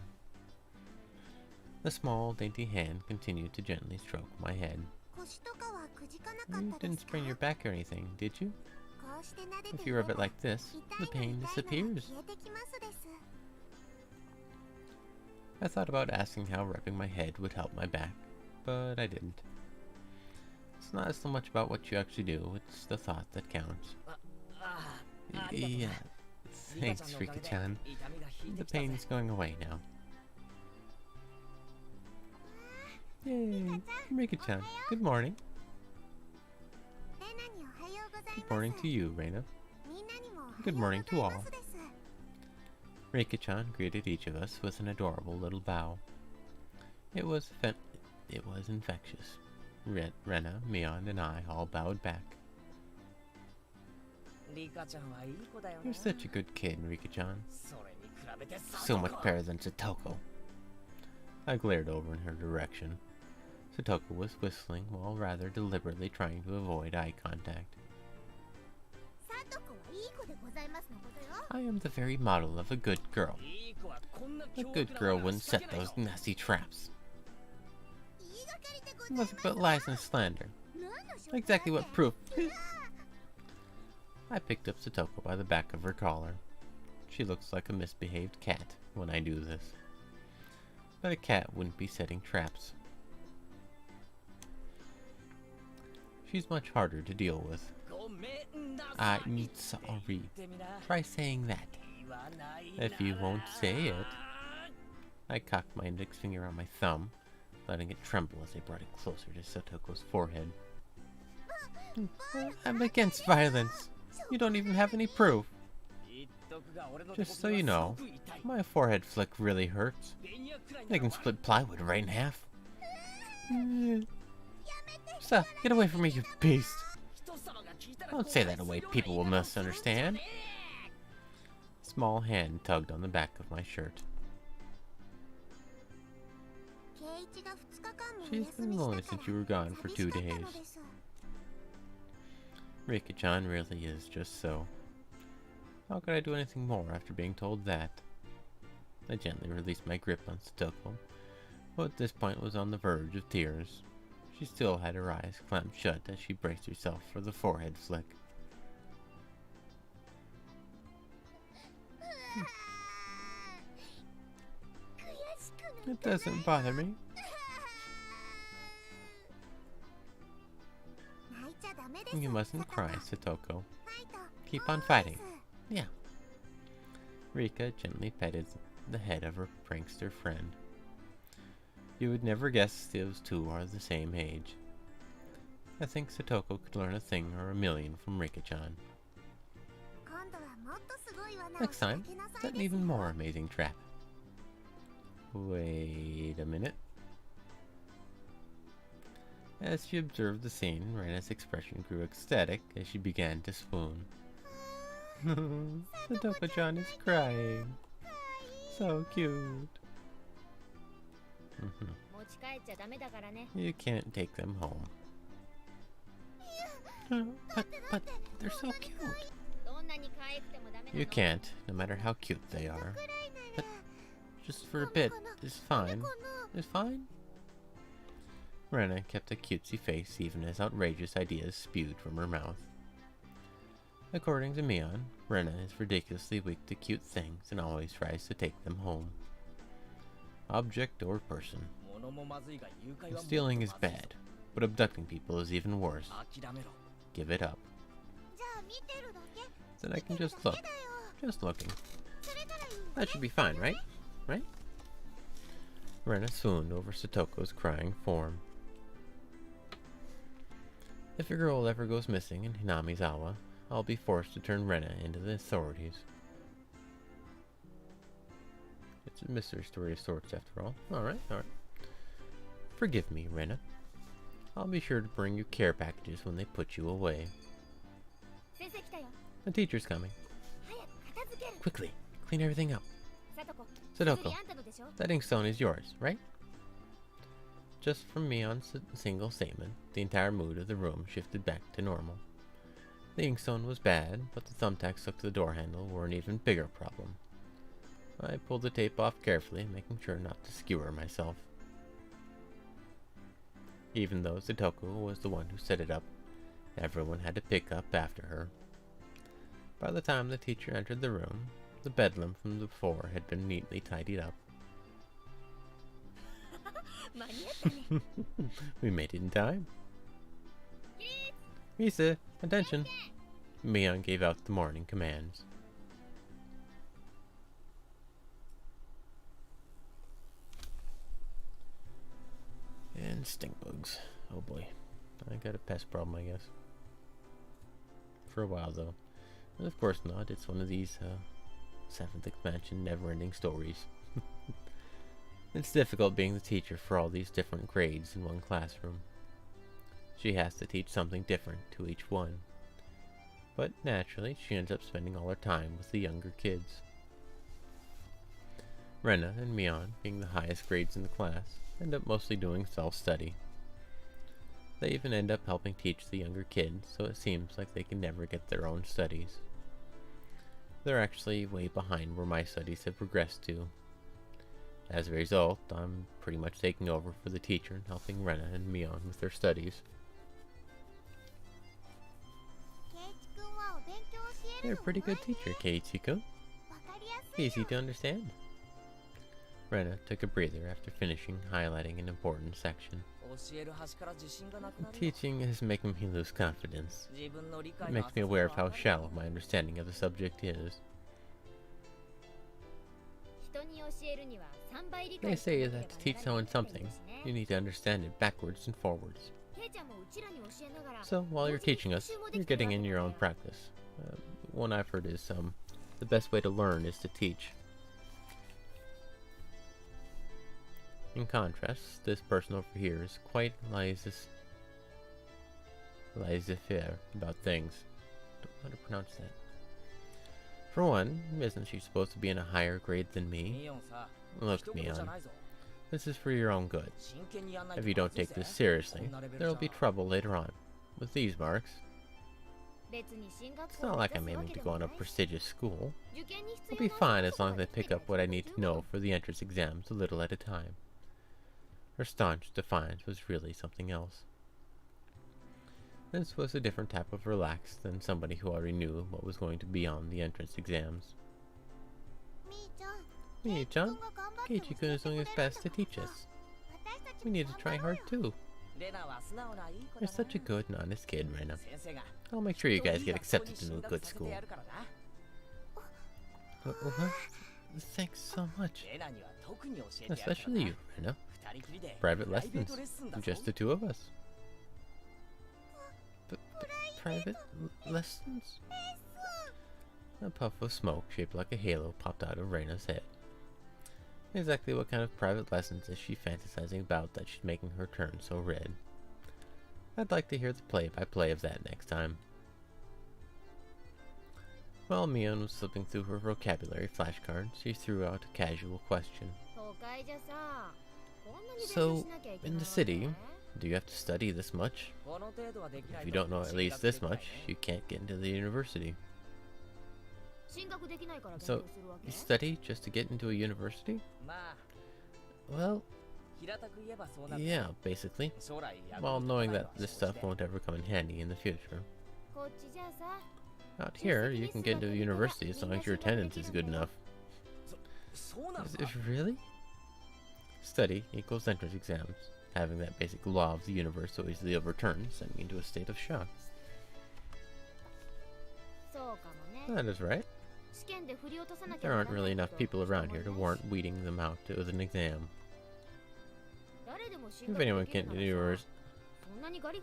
The small, dainty hand continued to gently stroke my head. You didn't sprain your back or anything, did you? If you rub it like this, the pain disappears. I thought about asking how rubbing my head would help my back, but I didn't. It's not so much about what you actually do, it's the thought that counts. Yeah, thanks, Rika-chan. The pain's going away now. Yay, Rika-chan, good morning. Good morning to you, Reina. Good morning to all. Rika-chan greeted each of us with an adorable little bow. It was infectious. Rena, Mion, and I all bowed back. You're such a good kid, Rika-chan. So much better than Satoko. I glared over in her direction. Satoko was whistling while rather deliberately trying to avoid eye contact. I am the very model of a good girl. A good girl wouldn't set those nasty traps. Nothing but lies and slander. Exactly what proof. I picked up Satoko by the back of her collar. She looks like a misbehaved cat when I do this. But a cat wouldn't be setting traps. She's much harder to deal with. I'm sorry. Try saying that. If you won't say it. I cocked my index finger on my thumb, letting it tremble as I brought it closer to Satoko's forehead. I'm against violence. You don't even have any proof. Just so you know, my forehead flick really hurts. I can split plywood right in half. Stop, get away from me, you beast. Don't say that in a way people will misunderstand. Small hand tugged on the back of my shirt. She's been lonely since you were gone for 2 days. Rika-chan really is just so. How could I do anything more after being told that? I gently released my grip on Satoko, who at this point was on the verge of tears. She still had her eyes clamped shut as she braced herself for the forehead flick. It doesn't bother me. You mustn't cry, Satoko. Keep on fighting. Yeah. Rika gently petted the head of her prankster friend. You would never guess those two are the same age. I think Satoko could learn a thing or a million from Rika-chan. Next time, set an even more amazing trap. Wait a minute. As she observed the scene, Rena's expression grew ecstatic as she began to swoon. Satoko-chan is crying. So cute. You can't take them home. But they're so cute. You can't, no matter how cute they are. But just for a bit is fine. Is fine? Rena kept a cutesy face even as outrageous ideas spewed from her mouth. According to Mion, Rena is ridiculously weak to cute things and always tries to take them home. Object or person. Stealing is bad, but abducting people is even worse. Give it up. Then I can just look. Just looking. That should be fine, right? Right? Rena swooned over Satoko's crying form. If a girl ever goes missing in Hinamizawa, I'll be forced to turn Rena into the authorities. It's a mystery story of sorts, after all. Alright, alright. Forgive me, Rena. I'll be sure to bring you care packages when they put you away. 先生来たよ。 The teacher's coming. 早く片付ける。 Quickly, clean everything up. さとこ。 Sadoko, 次あんたのでしょ。 that inkstone is yours, right? Just from Mion's single statement, the entire mood of the room shifted back to normal. The inkstone was bad, but the thumbtacks stuck to the door handle were an even bigger problem. I pulled the tape off carefully, making sure not to skewer myself. Even though Sadoko was the one who set it up, everyone had to pick up after her. By the time the teacher entered the room, the bedlam from before had been neatly tidied up. 間に合ったね。 We made it in time. Misa, attention. Mion gave out the morning commands. And stink bugs. Oh boy. I got a pest problem, I guess. For a while, though. And of course not. It's one of these, 7th expansion never-ending stories. It's difficult being the teacher for all these different grades in one classroom. She has to teach something different to each one. But naturally, she ends up spending all her time with the younger kids. Rena and Mion, being the highest grades in the class, end up mostly doing self-study. They even end up helping teach the younger kids, so it seems like they can never get their own studies. They're actually way behind where my studies have progressed to. As a result, I'm pretty much taking over for the teacher and helping Rena and Mion with their studies. ケイチ君はお勉強を教え You're る a pretty good teacher, Keiichi-kun. わかりやすい Easy to understand. Rena took a breather after finishing highlighting an important section. 教える端から自信がなくなるよ。 Teaching is making me lose confidence. 自分の理 It 解の makes me 浅さ aware が of how わかる shallow my understanding of the subject is. 人に教えるには3倍理 They 解し say なけれ that ば to teach ならない someone って言うん something, ですね you need to understand it backwards and forwards. ケイちゃんもうちらに教えながら So, while you're teaching us, you're getting in your own practice. One I've heard is, the best way to learn is to teach. In contrast, this person over here is quite laissez-faire about things. Don't know how to pronounce that. For one, isn't she supposed to be in a higher grade than me? ミオンさ、 Look, 一言じゃ Mion, ないぞ。 this is for your own good. 真剣にやんないと If you ま don't ずい take ぜ this seriously, こんなレベル there じ will ゃ be trouble later on. With these marks, 別に進学 it's 校 not を like 目 I'm 指すわ aiming け to で go も on な a いし prestigious school. 受験に必 I'll 要 be な fine 能 as 力 long が as I でき pick れ up ば what I 十 need to 分 know for the entrance exams a little at a time. Her staunch defiance was really something else. This was a different type of relax than somebody who already knew what was going to be on the entrance exams. みーちゃん Mii-chan, Keiichi-kun is doing his best to teach us. We need to try hard too. レナは素直ないい子 You're だ such a good and honest kid, Rena. 先生が I'll make sure you guys get いい学校 accepted に to 進 a 学 good させて school. やるからな。 What? Thanks so much. レナには特に教えてやるから Especially you, な。 Rena. 二人きりで Private プライベー lessons. トレッスンだぞ Just the two of us. Private lessons? A puff of smoke shaped like a halo popped out of Reina's head. Exactly what kind of private lessons is she fantasizing about that she's making her turn so red? I'd like to hear the play-by-play of that next time. While Mion was flipping through her vocabulary flashcards, she threw out a casual question. 都会じゃさこんなに勉 So, 強しなきゃいけ in ない the わけ city, do you have to study this much? この程度はできない If you と don't know at 進 least 学で this きない much, ね you can't get into the university. 進学できないから勉 So, 強するわけ you study just to get into a university? まあ Well, 平たく言えばそうなる yeah, basically. 将来役に While 立たない knowing の that は this 承 stuff 知で won't ever come in handy in the future. こっちじゃさ Out here, you can get into a university as long as your attendance is good enough. そうなの Is か it really? Study equals entrance exams. Having that basic law of the universe so easily overturned sent me into a state of shock. そうかもね That is right. 試験で振り落とさなきゃ There な aren't らな really い enough こと people around here to 人もいないし warrant weeding them out with an exam. 誰でも進 If 学 anyone できる can な do ら yours, さそん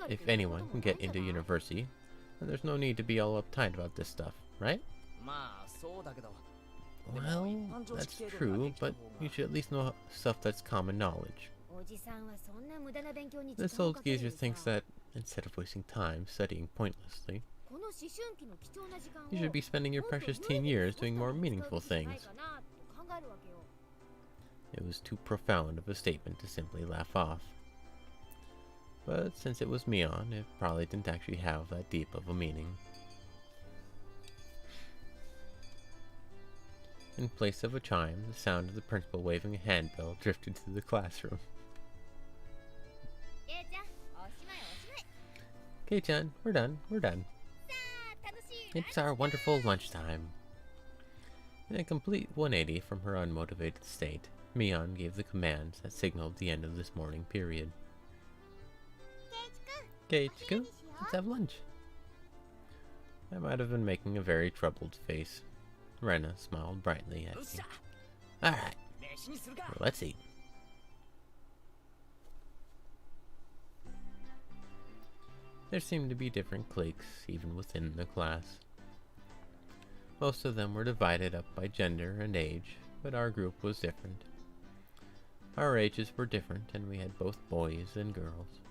if anyone can get into university, then there's no need to be all uptight about this stuff, right? まあそうだけど Well, that's true, but you should at least know stuff that's common knowledge. This old geezer thinks that, instead of wasting time studying pointlessly, you should be spending your precious teen years doing more meaningful things. It was too profound of a statement to simply laugh off. But since it was Mion, it probably didn't actually have that deep of a meaning. In place of a chime, the sound of the principal waving a handbill drifted through the classroom. Kei-chan, we're done, we're done. It's our wonderful lunchtime. In a complete 180 from her unmotivated state, Mion gave the commands that signaled the end of this morning period. Keiichi-kun, let's have lunch. I might have been making a very troubled face. Rena smiled brightly at me. Alright, well, let's eat. There seemed to be different cliques even within the class. Most of them were divided up by gender and age, but our group was different. Our ages were different and we had both boys and girls,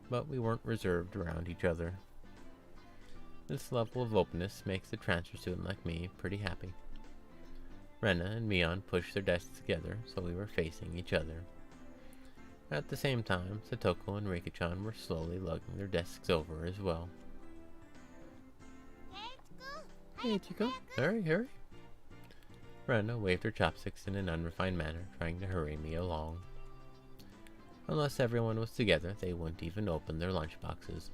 but we weren't reserved around each other. This level of openness makes a transfer student like me pretty happy. Rena and Mion pushed their desks together so we were facing each other. At the same time, Satoko and Rika-chan were slowly lugging their desks over as well. Hey, Chico, hurry, hurry. Rena waved her chopsticks in an unrefined manner, trying to hurry me along. Unless everyone was together, they wouldn't even open their lunchboxes.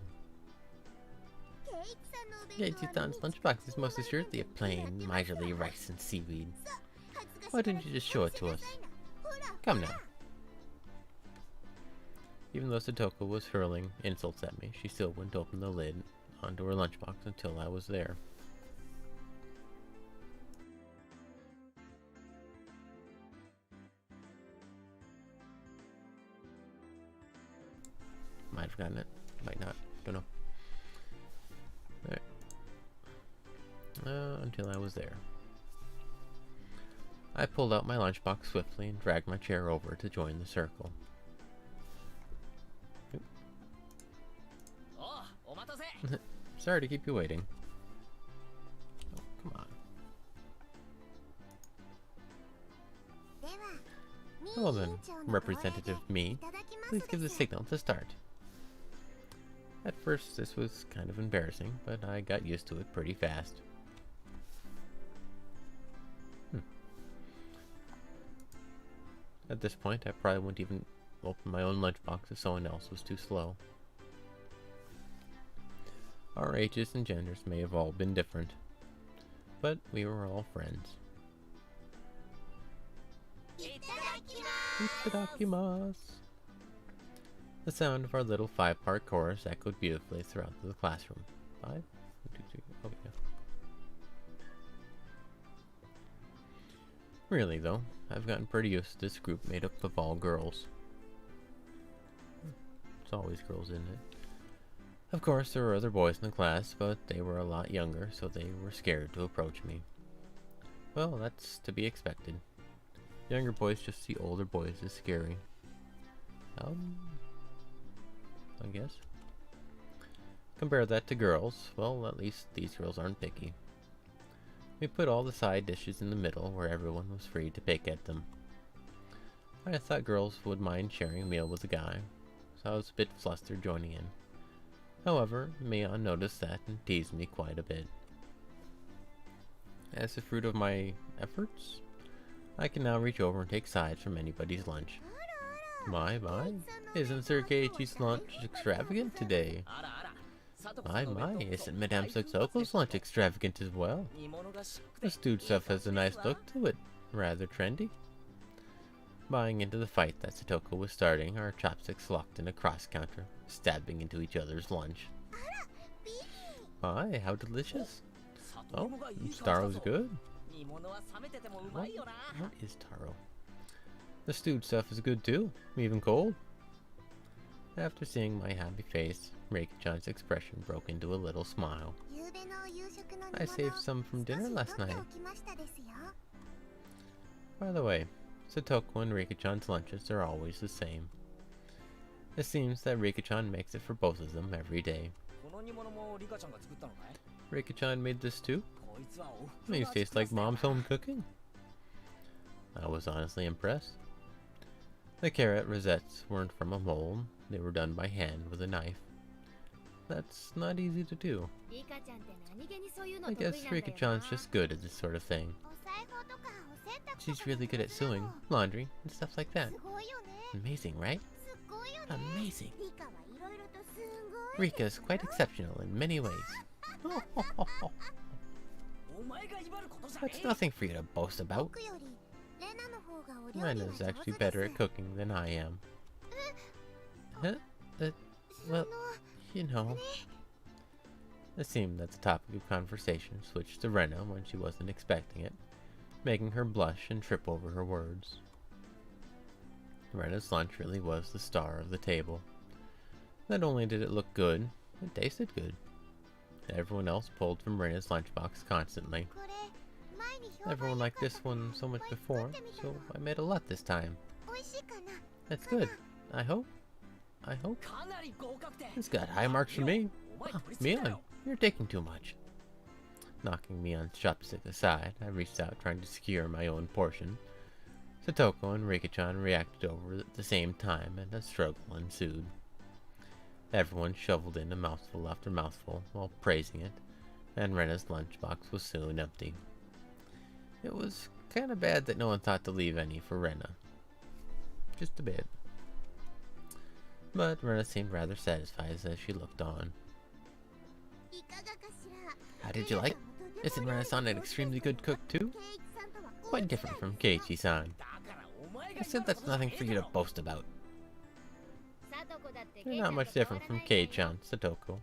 Keiichi-san's lunchbox is most assuredly a plain, miserly rice and seaweed. Why didn't you just show it to us? Come now. Even though Satoko was hurling insults at me, she still wouldn't open the lid onto her lunchbox until I was there. Might have gotten it, might not, don't know. Alright. Until I was there. I pulled out my lunchbox swiftly and dragged my chair over to join the circle. Sorry to keep you waiting. Oh, come on. Well then, Representative Me, please give the signal to start. At first this was kind of embarrassing, but I got used to it pretty fast. At this point, I probably wouldn't even open my own lunchbox if someone else was too slow. Our ages and genders may have all been different, but we were all friends. Itadakimasu! The sound of our little 5-part chorus echoed beautifully throughout the classroom. 5? 1, 2, 3, oh yeah. Really though, I've gotten pretty used to this group made up of all girls. It's always girls, isn't it? Of course, there were other boys in the class, but they were a lot younger, so they were scared to approach me. Well, that's to be expected. Younger boys just see older boys as scary. I guess. Compare that to girls, well, at least these girls aren't picky. We put all the side dishes in the middle where everyone was free to pick at them. I thought girls would mind sharing a meal with a guy, so I was a bit flustered joining in. However, Mion noticed that and teased me quite a bit. As a fruit of my efforts, I can now reach over and take sides from anybody's lunch. My, isn't Sir Keiichi's lunch extravagant today? My, isn't Madame Satoko's lunch extravagant as well? The stewed stuff has a nice look to it, rather trendy. Buying into the fight that Satoko was starting, our chopsticks locked in a cross-counter, stabbing into each other's lunch. My, how delicious. Oh, Taro's good. What is Taro? The stewed stuff is good too, even cold. After seeing my happy face, Reiki-chan's expression broke into a little smile. I saved some from dinner last night. By the way, Satoko and Reiki-chan's lunches are always the same. It seems that Reiki-chan makes it for both of them every day. この煮物もリカちゃんが作ったのかい？ Reiki-chan made this too? こいつはお These taste like mom's home cooking. I was honestly impressed. The carrot rosettes weren't from a mold, they were done by hand with a knife. That's not easy to do. I guess Rika-chan's just good at this sort of thing. She's really good at sewing, laundry, and stuff like that. Amazing, right? Amazing. Rika's quite exceptional in many ways. That's nothing for you to boast about. Rena's actually better at cooking than I am. Huh? Well, you know. It seemed that the topic of conversation switched to Rena when she wasn't expecting it, making her blush and trip over her words. Rena's lunch really was the star of the table. Not only did it look good, it tasted good. Everyone else pulled from Rena's lunchbox constantly. Everyone liked this one so much before, so I made a lot this time. That's good. I hope. It's got high marks for me. Oh, Mion, you're taking too much. Knocking Mion's chopstick aside, I reached out trying to secure my own portion. Satoko and Rika-chan reacted over at the same time, and a struggle ensued. Everyone shoveled in a mouthful after mouthful while praising it, and Rena's lunchbox was soon empty. It was kind of bad that no one thought to leave any for Rena. Just a bit. But Rena seemed rather satisfied as she looked on. How did you like? Isn't Rena-san an extremely good cook too? Quite different from Keiichi-san. I said that's nothing for you to boast about. You're not much different from Kei-chan, Satoko.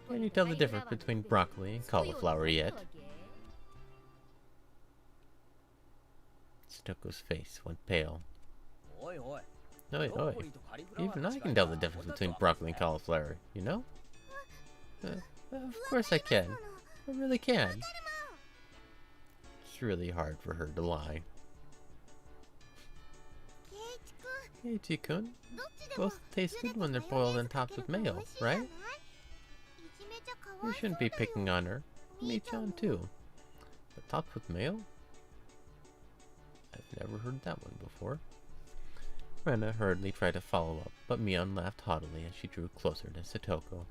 Can you tell the difference between broccoli and cauliflower yet? Satoko's face went pale. Oi, oi. Oi, oi. Even I can tell the difference between broccoli and cauliflower, you know? Of course I can. I really can. It's really hard for her to lie. Keiichi-kun, both taste good when they're boiled and topped with mayo, right? You shouldn't be picking on her. Me-chan too. But topped with mayo? I've never heard that one before. Rena hurriedly tried to follow up, but Mion laughed haughtily as she drew closer to Satoko.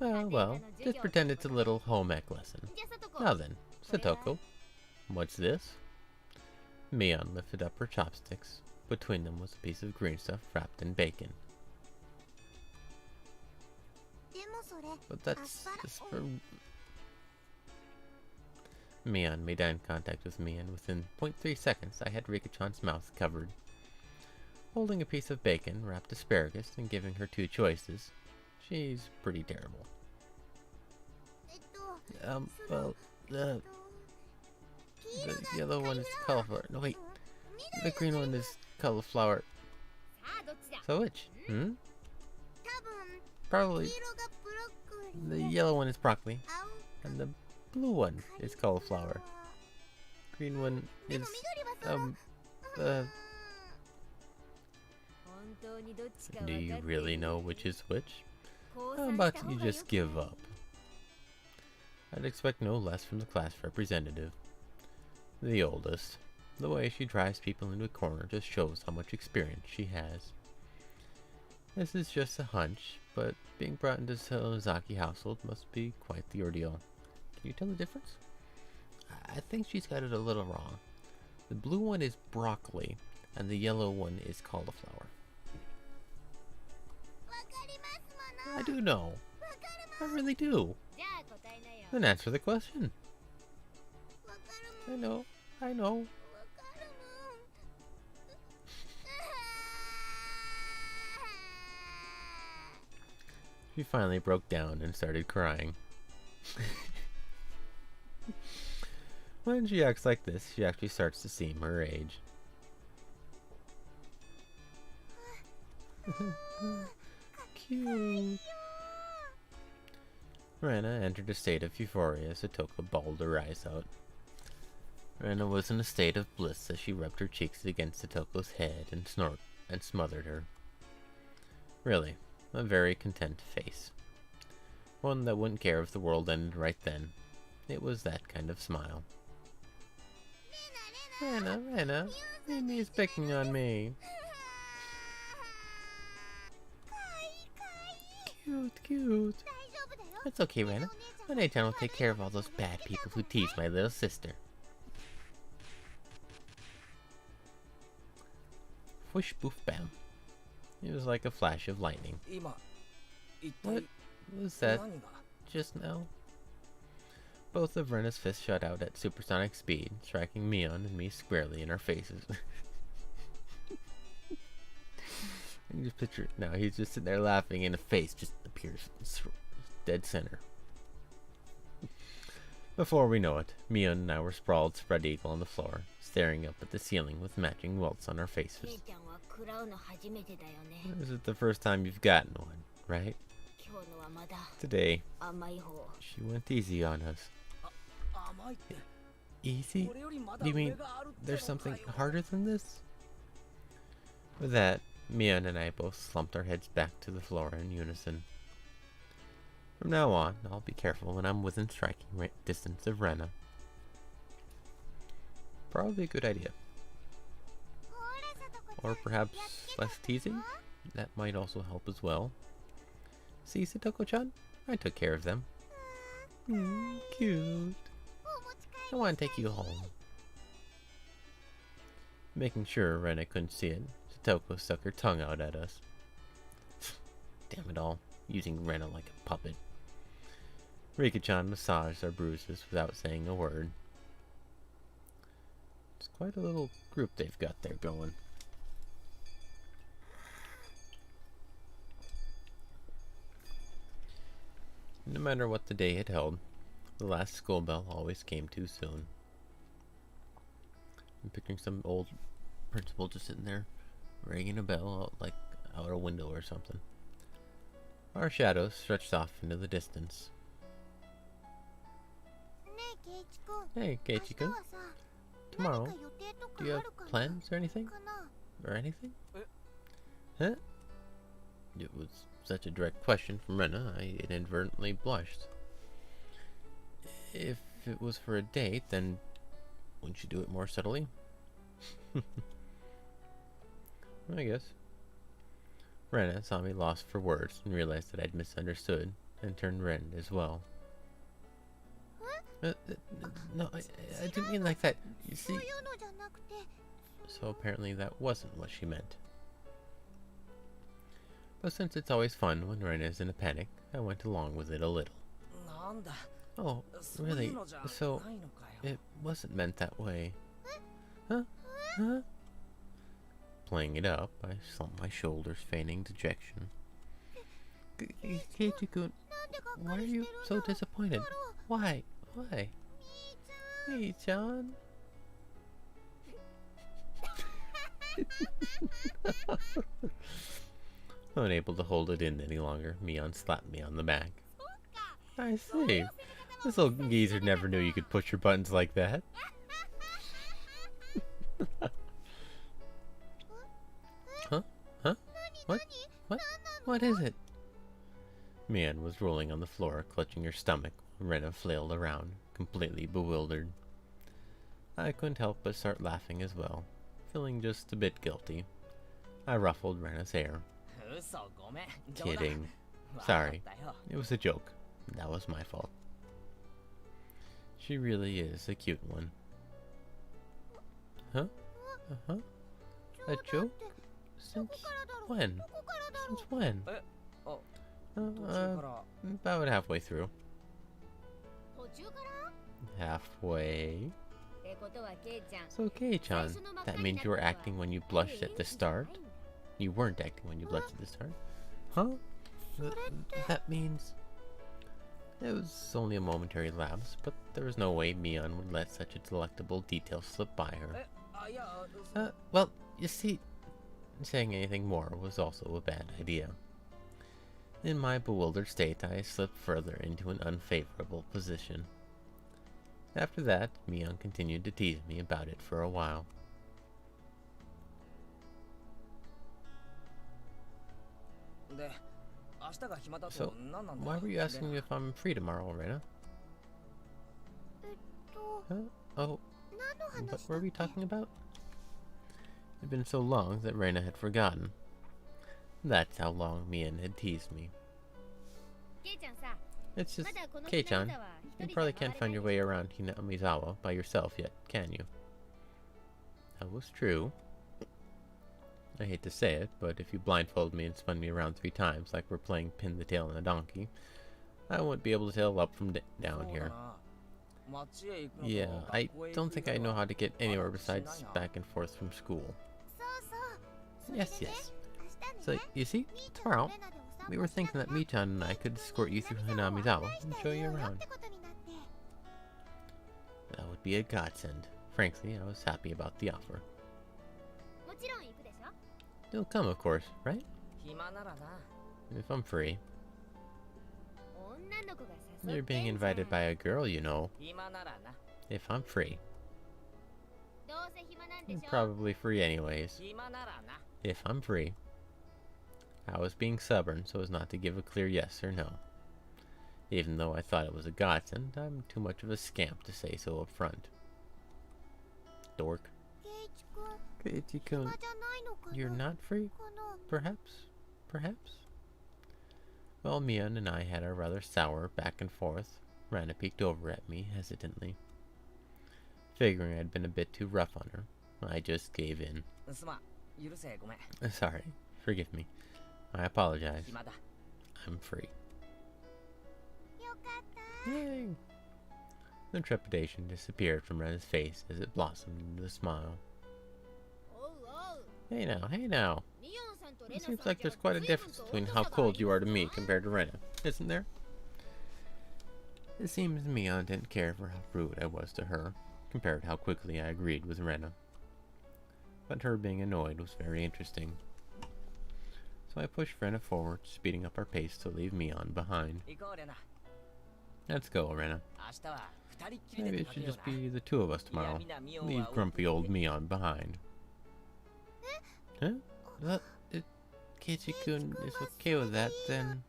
Well, just pretend it's a little home ec lesson. Now then, Satoko, what's this? Mion lifted up her chopsticks. Between them was a piece of green stuff wrapped in bacon. But that's for... Mion made eye contact with me, and within 0.3 seconds I had Rika-chan's mouth covered. Holding a piece of bacon, wrapped asparagus, and giving her two choices, she's pretty terrible. Well, the yellow one is cauliflower. No, wait. The green one is cauliflower. So which? Probably the yellow one is broccoli, and the blue one is cauliflower. Green one is, Do you really know which is which? How about you just give up? I'd expect no less from the class representative. The oldest. The way she drives people into a corner just shows how much experience she has. This is just a hunch, but being brought into the Sonozaki household must be quite the ordeal. Can you tell the difference? I think she's got it a little wrong. The blue one is broccoli, and the yellow one is cauliflower. I do know. I really do. Then answer the question. I know. She finally broke down and started crying. When she acts like this, she actually starts to seem her age. Cute. Rena entered a state of euphoria as Satoko bawled her eyes out. Rena was in a state of bliss as she rubbed her cheeks against Satoko's head and smothered her. Really, a very content face. One that wouldn't care if the world ended right then. It was that kind of smile. Rena, Mimi is picking on me. Cute. It's okay, Rena. One-chan will take care of all those bad people who tease my little sister. Whoosh, boof, bam. It was like a flash of lightning. What was that just now? Both of Rena's fists shot out at supersonic speed, striking Mion and me squarely in our faces. I can just picture it now. He's just sitting there laughing and a face just appears dead center. Before we know it, Mion and I were sprawled spread eagle on the floor, staring up at the ceiling with matching welts on our faces. This is the first time you've gotten one, right? Today, she went easy on us. Easy? Do you mean there's something harder than this? With that, Mion and I both slumped our heads back to the floor in unison. From now on, I'll be careful when I'm within striking distance of Rena. Probably a good idea. Or perhaps less teasing? That might also help as well. See, Satoko-chan? I took care of them. Cute. I want to take you home. Making sure Rena couldn't see it, Satoko stuck her tongue out at us. Damn it all, using Rena like a puppet. Rika-chan massaged our bruises without saying a word. It's quite a little group they've got there going. No matter what the day had held, the last school bell always came too soon. I'm picturing some old principal just sitting there ringing a bell out, like out a window or something. Our shadows stretched off into the distance. Hey, Keiichi-kun. Tomorrow, do you have plans or anything? Or anything? Huh? It was such a direct question from Rena, I inadvertently blushed. If it was for a date, then wouldn't you do it more subtly? I guess. Rena saw me lost for words and realized that I'd misunderstood and turned red as well. No, I didn't mean like that. You see? So apparently that wasn't what she meant. But since it's always fun when Rena is in a panic, I went along with it a little. Oh, really? So, it wasn't meant that way. Huh? Playing it up, I slumped my shoulders, feigning dejection. Keiichi-kun, why are you so disappointed? Why? Hey, John. Unable to hold it in any longer, Mion slapped me on the back. I see. This little geezer never knew you could push your buttons like that. Huh? What is it? Mion was rolling on the floor, clutching her stomach, while Rena flailed around, completely bewildered. I couldn't help but start laughing as well, feeling just a bit guilty. I ruffled Rena's hair. Kidding. Sorry. It was a joke. That was my fault. She really is a cute one. Huh? A joke? Since when? Since when? About halfway through. Halfway? So, Kei-chan, that means you were acting when you blushed at the start? You weren't acting when you blushed at the start? Huh? That means... It was only a momentary lapse, but there was no way Mion would let such a delectable detail slip by her. Well, you see... saying anything more was also a bad idea. In my bewildered state, I slipped further into an unfavorable position. After that, Mion continued to tease me about it for a while. So, why were you asking me if I'm free tomorrow, Rena? Huh? Oh, what were we talking about? It had been so long that Rena had forgotten. That's how long Mion had teased me. It's just, Kei-chan, you probably can't find your way around Hinamizawa by yourself yet, can you? That was true. I hate to say it, but if you blindfold me and spun me around 3 times like we're playing pin the tail on a donkey, I won't be able to tell up from down here. Yeah, I don't think I know how to get anywhere besides back and forth from school. Yes. So, you see, tomorrow, we were thinking that Michan and I could escort you through Hinamizawa and show you around. That would be a godsend. Frankly, I was happy about the offer. You'll come, of course, right? If I'm free. You're being invited by a girl, you know. If I'm free. You're probably free anyways. If I'm free. I was being stubborn so as not to give a clear yes or no. Even though I thought it was a godsend, I'm too much of a scamp to say so up front. Dork. Keiichi-kun, you're not free? Perhaps? Well, Mion and I had our rather sour back and forth. Rana peeked over at me hesitantly. Figuring I'd been a bit too rough on her, I just gave in. Sorry, forgive me. I apologize. I'm free. Yay! The trepidation disappeared from Rena's face as it blossomed into a smile. Hey now. It seems like there's quite a difference between how cold you are to me compared to Rena, isn't there? It seems Mion didn't care for how rude I was to her, compared to how quickly I agreed with Rena. But her being annoyed was very interesting. So I pushed Rena forward, speeding up our pace to leave Mion behind. Let's go, Rena. Maybe it should just be the 2 of us tomorrow. Leave grumpy old Mion behind. Huh? Keiichi-kun is okay with that, then...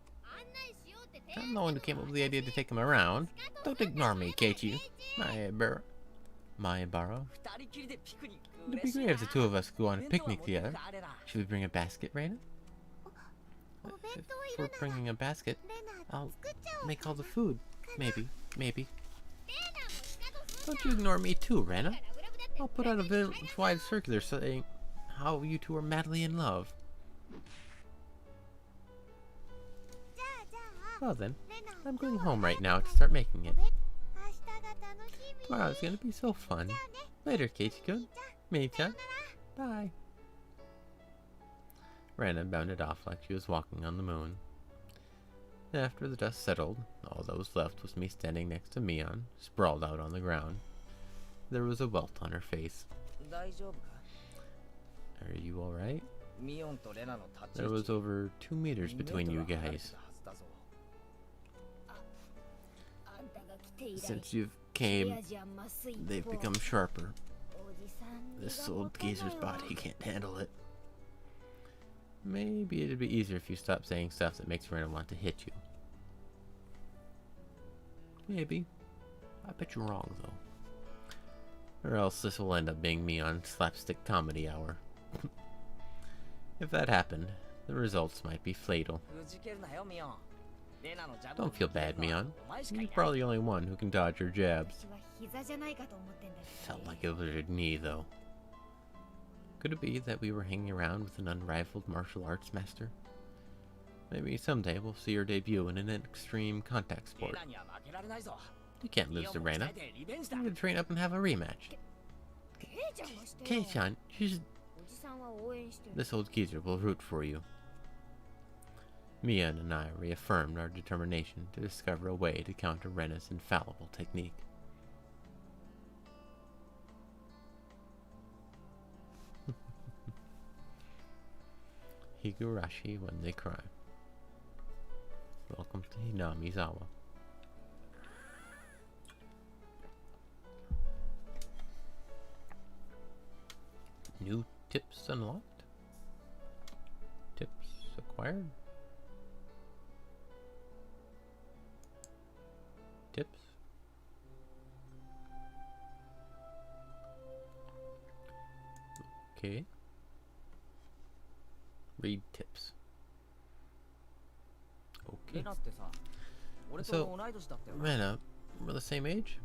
I'm the one who came up with the idea to take him around. Don't ignore me, Keiichi. Maebara. It'd be great if the 2 of us go on a picnic together. Should we bring a basket, Rena? If we're bringing a basket, I'll make all the food. Maybe. Don't you ignore me too, Rena. I'll put out a village-wide circular saying how you 2 are madly in love. Well then, I'm going home right now to start making it. Tomorrow's gonna be so fun. Later, Keiichi-kun. Mei-chan. Bye. Rena bounded off like she was walking on the moon. After the dust settled, all that was left was me standing next to Mion, sprawled out on the ground. There was a welt on her face. Are you alright? There was over 2 meters between you guys. Since you've came, they've become sharper. This old geezer's body can't handle it. Maybe it'd be easier if you stopped saying stuff that makes Rena want to hit you. Maybe. I bet you're wrong, though. Or else this will end up being me on slapstick comedy hour. If that happened, the results might be fatal. Don't feel bad, Mion. You're probably the only one who can dodge her jabs. Felt like it was her knee, though. Could it be that we were hanging around with an unrivaled martial arts master? Maybe someday we'll see her debut in an extreme contact sport. You can't lose to Rena. I'm gonna train up and have a rematch. Kei-chan, this old geezer will root for you. Mion and I reaffirmed our determination to discover a way to counter Rena's infallible technique. Higurashi when they cry. Welcome to Hinamizawa. New tips unlocked? Tips acquired? Tips? Okay. Read tips. Okay. レナってさ、俺と So, 同い年だったよな。 Rena, we're the same age?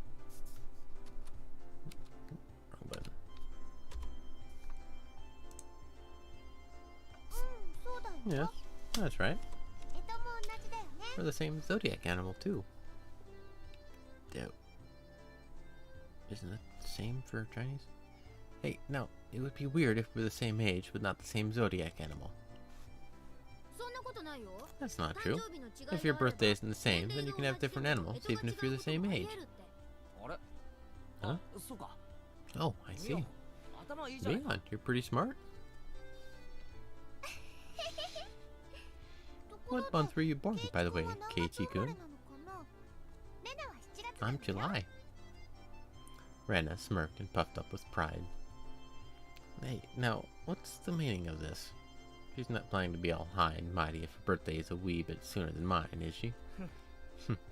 Wrong button. そうだよ。 Yes, that's right. えとも同じだよね。 We're the same zodiac animal, too. Dude. Isn't that the same for Chinese? Hey, no, it would be weird if we're the same age, but not the same zodiac animal. そんなことないよ。 That's not true. If your birthday isn't the same, then you can have different animals, even if you're the same age. あれ Huh? あ、そうか。 Oh, I ミ see. オン、頭いいじゃないか。 Leon, you're pretty smart. What month were you born, by the way, Keiichi-kun? I'm July. Rena smirked and puffed up with pride. Hey, now, what's the meaning of this? She's not planning to be all high and mighty if her birthday is a wee bit sooner than mine, is she?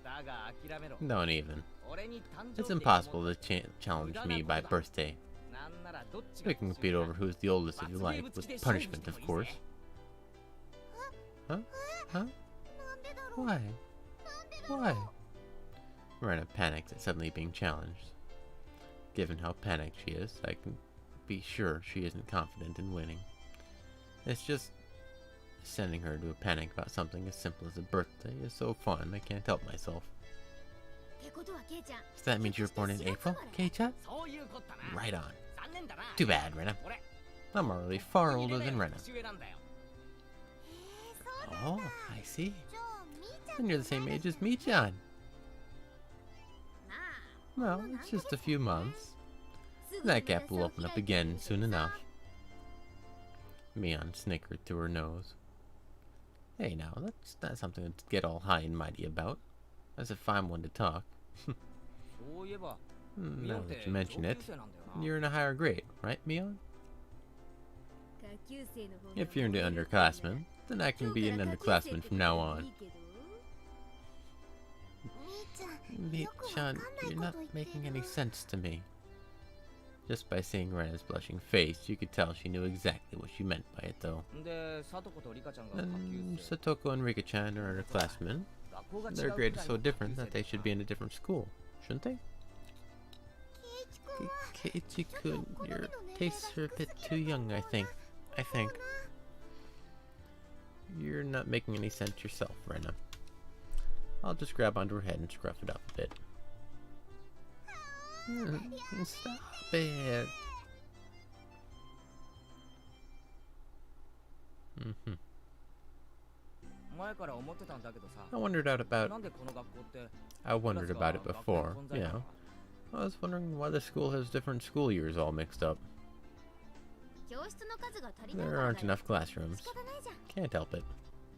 だが諦めろ。 Don't even. 俺に誕生 It's 日 impossible to challenge me by birthday. なんならどっちが We can compete over who's the oldest if you like, with punishment, of course. Huh? Huh? Why? Why? Rena panicked at suddenly being challenged. Given how panicked she is, I can be sure she isn't confident in winning. It's just sending her to a panic about something as simple as a birthday is so fun, I can't help myself. So that means you were born in April, Kei-chan? そういうこったな。 Right on. 残念だな。 Too bad, Rena. 俺、 I'm already far older than Rena. 年上なんだよ。 Oh, I see. じゃあみーちゃん Then you're the same age as me-chan. Well, it's just a few months. That gap will open up again soon enough. Mion snickered through her nose. Hey now, that's not something to get all high and mighty about. As if I'm one to talk. そういえば、ミ Now オンって that you mention 上 it, 級生なんだよな。 you're in a higher grade, right, Mion? If you're into underclassmen, then I can be an underclassman from now on. みーちゃん、 Mi-chan, you're not making any sense to me. Just by seeing Rena's blushing face, you could tell she knew exactly what she meant by it, though. で、サトコとリカちゃんが下 Then 級生。 Satoko and Rika-chan are underclassmen. 学校が違う Their くらい grade の is so 下 different 級 that 生 they だ should be in a different school, shouldn't they? ケイチ君は Keiichi-kun, your tastes are a bit too young, I think. You're not making any sense yourself, Rena. I'll just grab onto her head and scruff it up a bit. Stop it. Mm-hmm. 前から思ってたんだけどさ。 I wondered about なんでこの学校って I wondered about it before, you know. I was wondering why the school has different school years all mixed up. 教室の数が足りない There から aren't だよ。 enough classrooms. 仕方ないじゃん。 Can't help it.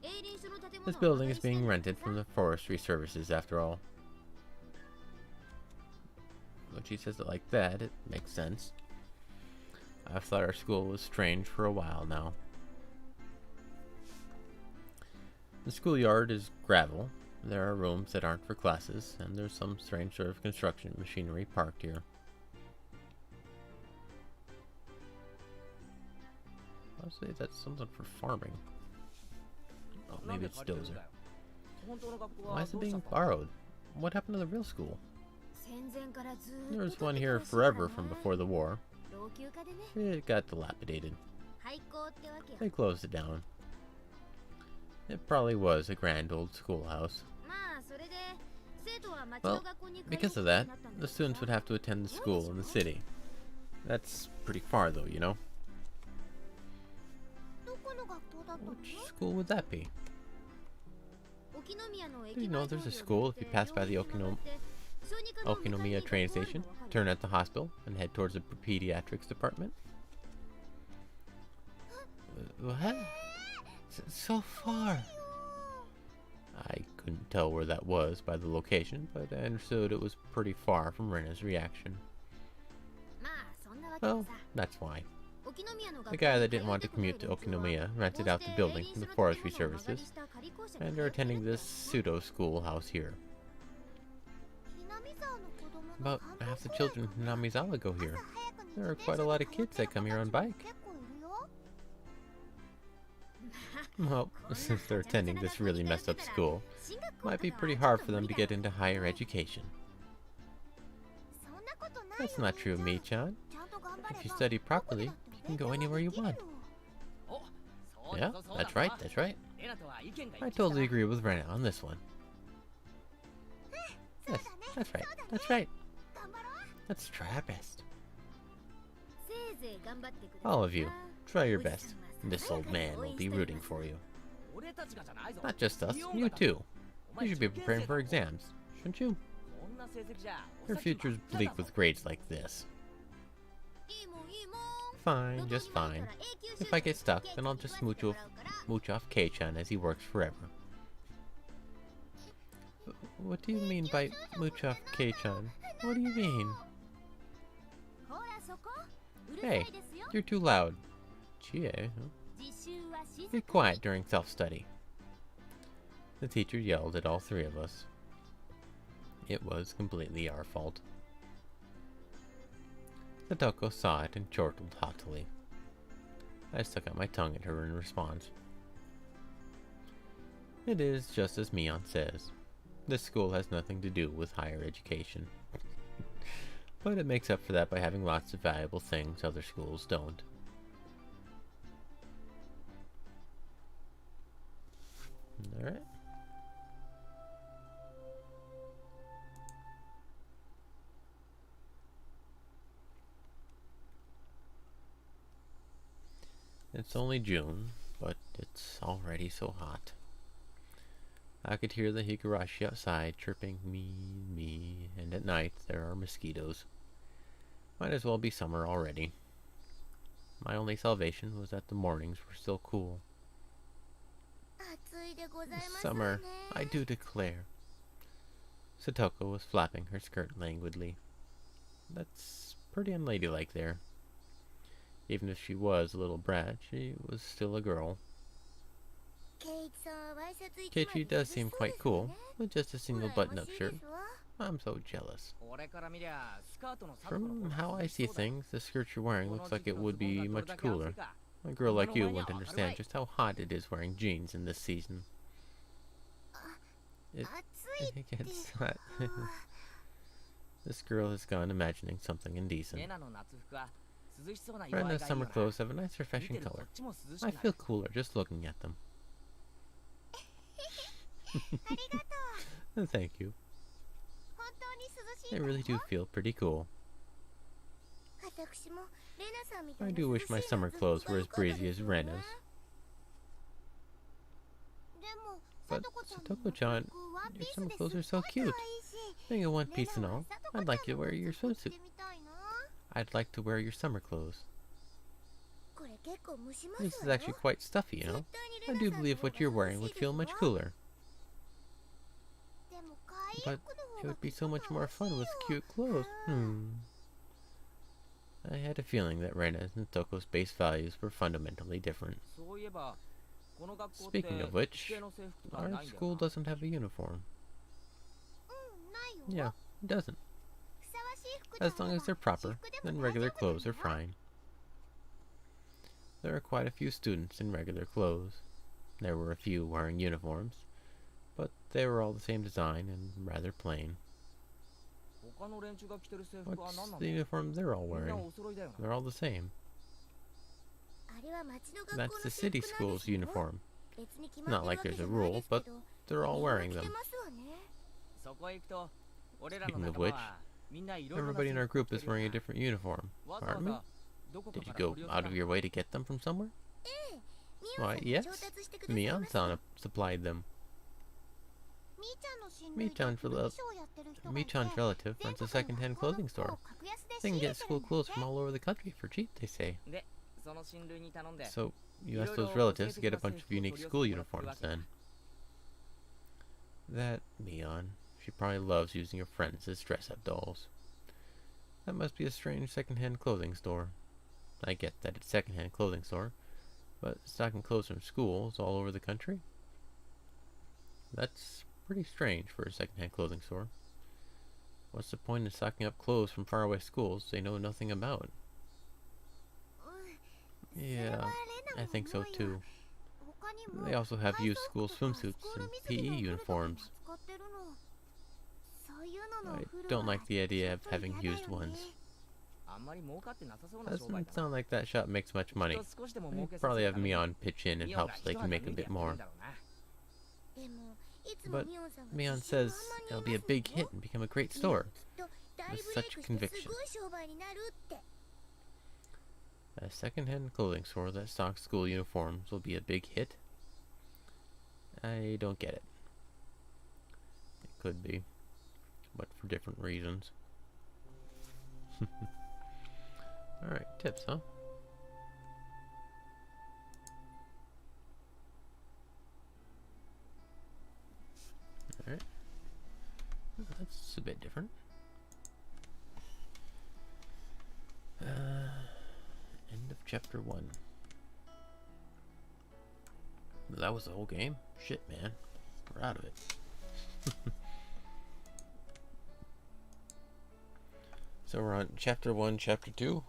営林署の建物 This は building 馬 is 鹿にして being る rented から from さ the forestry services after all. When she says it like that, it makes sense. I've thought our school was strange for a while now. The schoolyard is gravel. There are rooms that aren't for classes, and there's some strange sort of construction machinery parked here. I'll say that's something for farming. Oh, なん maybe で it's 借りてるん Dozer. だよ。本当の学校 Why は is it どうし being たんだ。 borrowed? What happened to the real school? 戦前からずーっと There was 建て one て here ほしいから forever from な。 before the war. 老朽化でね。 It got dilapidated. 廃校ってわけよ。 They closed it down. It probably was a grand old schoolhouse. まあそれで生徒は町の Well, 学校に通う because こと of にな that, ったんだ the けど students さ would have to attend the school in the city. That's pretty far though, you know? どこの学校だったの？ Which school would that be? 沖宮の Do you know there's a school if you pass by the Okinomiya train station, turn at the hospital, and head towards the pediatrics department? What? So far. I couldn't tell where that was by the location, but I understood it was pretty far from Rena's reaction. まあそんなわけで Well, さ that's why. 沖宮の The guy that didn't want to commute to Okinomiya rented out the building from the forestry services, and they're attending this pseudo schoolhouse here. About half the children in Namizawa go here. There are quite a lot of kids that come here on bike. Well, since they're attending this really messed up school, it might be pretty hard for them to get into higher education. That's not true, Mi-chan. If you study properly, you can go anywhere you want. Yeah, that's right, that's right. I totally agree with Rena on this one. Yes, that's right, that's right. Let's try our best. All of you, try your best. This old man will be rooting for you. Not just us, you too. You should be preparing for exams, shouldn't you? Your future's bleak with grades like this. Fine, just fine. If I get stuck, then I'll just mooch off Kei-chan as he works forever. What do you mean by mooch off Kei-chan? What do you mean? Hey, you're too loud. Chie, huh? Be quiet during self-study. The teacher yelled at all three of us. It was completely our fault. Satoko saw it and chortled haughtily. I stuck out my tongue at her in response. It is just as Mion says. This school has nothing to do with higher education. But it makes up for that by having lots of valuable things other schools don't. Alright. It's only June, but it's already so hot. I could hear the Higurashi outside chirping me, and at night there are mosquitoes. Might as well be summer already. My only salvation was that the mornings were still cool. Summer, I do declare. Satoko was flapping her skirt languidly. That's pretty unladylike there. Even if she was a little brat, she was still a girl. Keiichi does seem quite cool, with just a single button-up shirt. I'm so jealous. From how I see things, the skirt you're wearing looks like it would be much cooler. A girl like you wouldn't understand just how hot it is wearing jeans in this season. It gets hot. This girl has gone imagining something indecent. Rena's summer clothes have a nice refreshing color. I feel cooler just looking at them. Thank you. They really do feel pretty cool. I do wish my summer clothes were as breezy as Rena's. But Satoko-chan, your summer clothes are so cute. Being a one piece and all, I'd like to wear your swimsuit. I'd like to wear your summer clothes. This is actually quite stuffy, you know. I do believe what you're wearing would feel much cooler. But it would be so much more fun with cute clothes. I had a feeling that Rena's and Toko's base values were fundamentally different. Speaking of which, our school doesn't have a uniform. Yeah, it doesn't. As long as they're proper, then regular clothes are fine. There are quite a few students in regular clothes. There were a few wearing uniforms, but they were all the same design and rather plain. What's the uniform they're all wearing? They're all the same. That's the city school's uniform. Not like there's a rule, but they're all wearing them. Speaking of which, everybody in our group is wearing a different uniform, aren't we? Did you go out of your way to get them from somewhere? Why, yes. Mion-san supplied them. Mi-chan's relative runs a second-hand clothing store. They can get school clothes from all over the country for cheap, they say. So, you asked those relatives to get a bunch of unique school uniforms then. That Mion. She probably loves using her friends as dress-up dolls. That must be a strange second-hand clothing store. I get that it's a second-hand clothing store, but stocking clothes from schools all over the country? That's pretty strange for a second-hand clothing store. What's the point in stocking up clothes from faraway schools they know nothing about? Yeah, I think so too. They also have used school swimsuits and PE uniforms. I don't like the idea of having used ones. Doesn't sound like that shop makes much money. They probably have Mion pitch in and help so they can make a bit more. But Mion says it'll be a big hit and become a great store. With such conviction. A second-hand clothing store that stocks school uniforms will be a big hit? I don't get it. It could be, but for different reasons. Alright, tips, huh? Alright. That's a bit different. End of chapter 1. That was the whole game? Shit, man. We're out of it. So we're on chapter 1, chapter 2.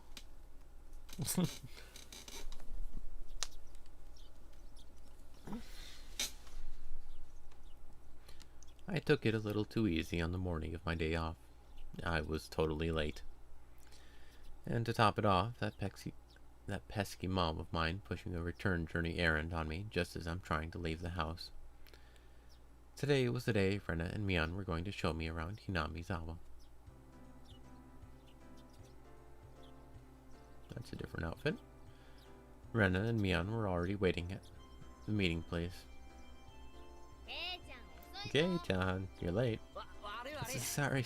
I took it a little too easy on the morning of my day off. I was totally late. And to top it off, that pesky mom of mine pushing a return journey errand on me just as I'm trying to leave the house. Today was the day Rena and Mion were going to show me around Hinamizawa. That's a different outfit. Rena and Mion were already waiting at the meeting place. Okay, John, you're late. Sorry.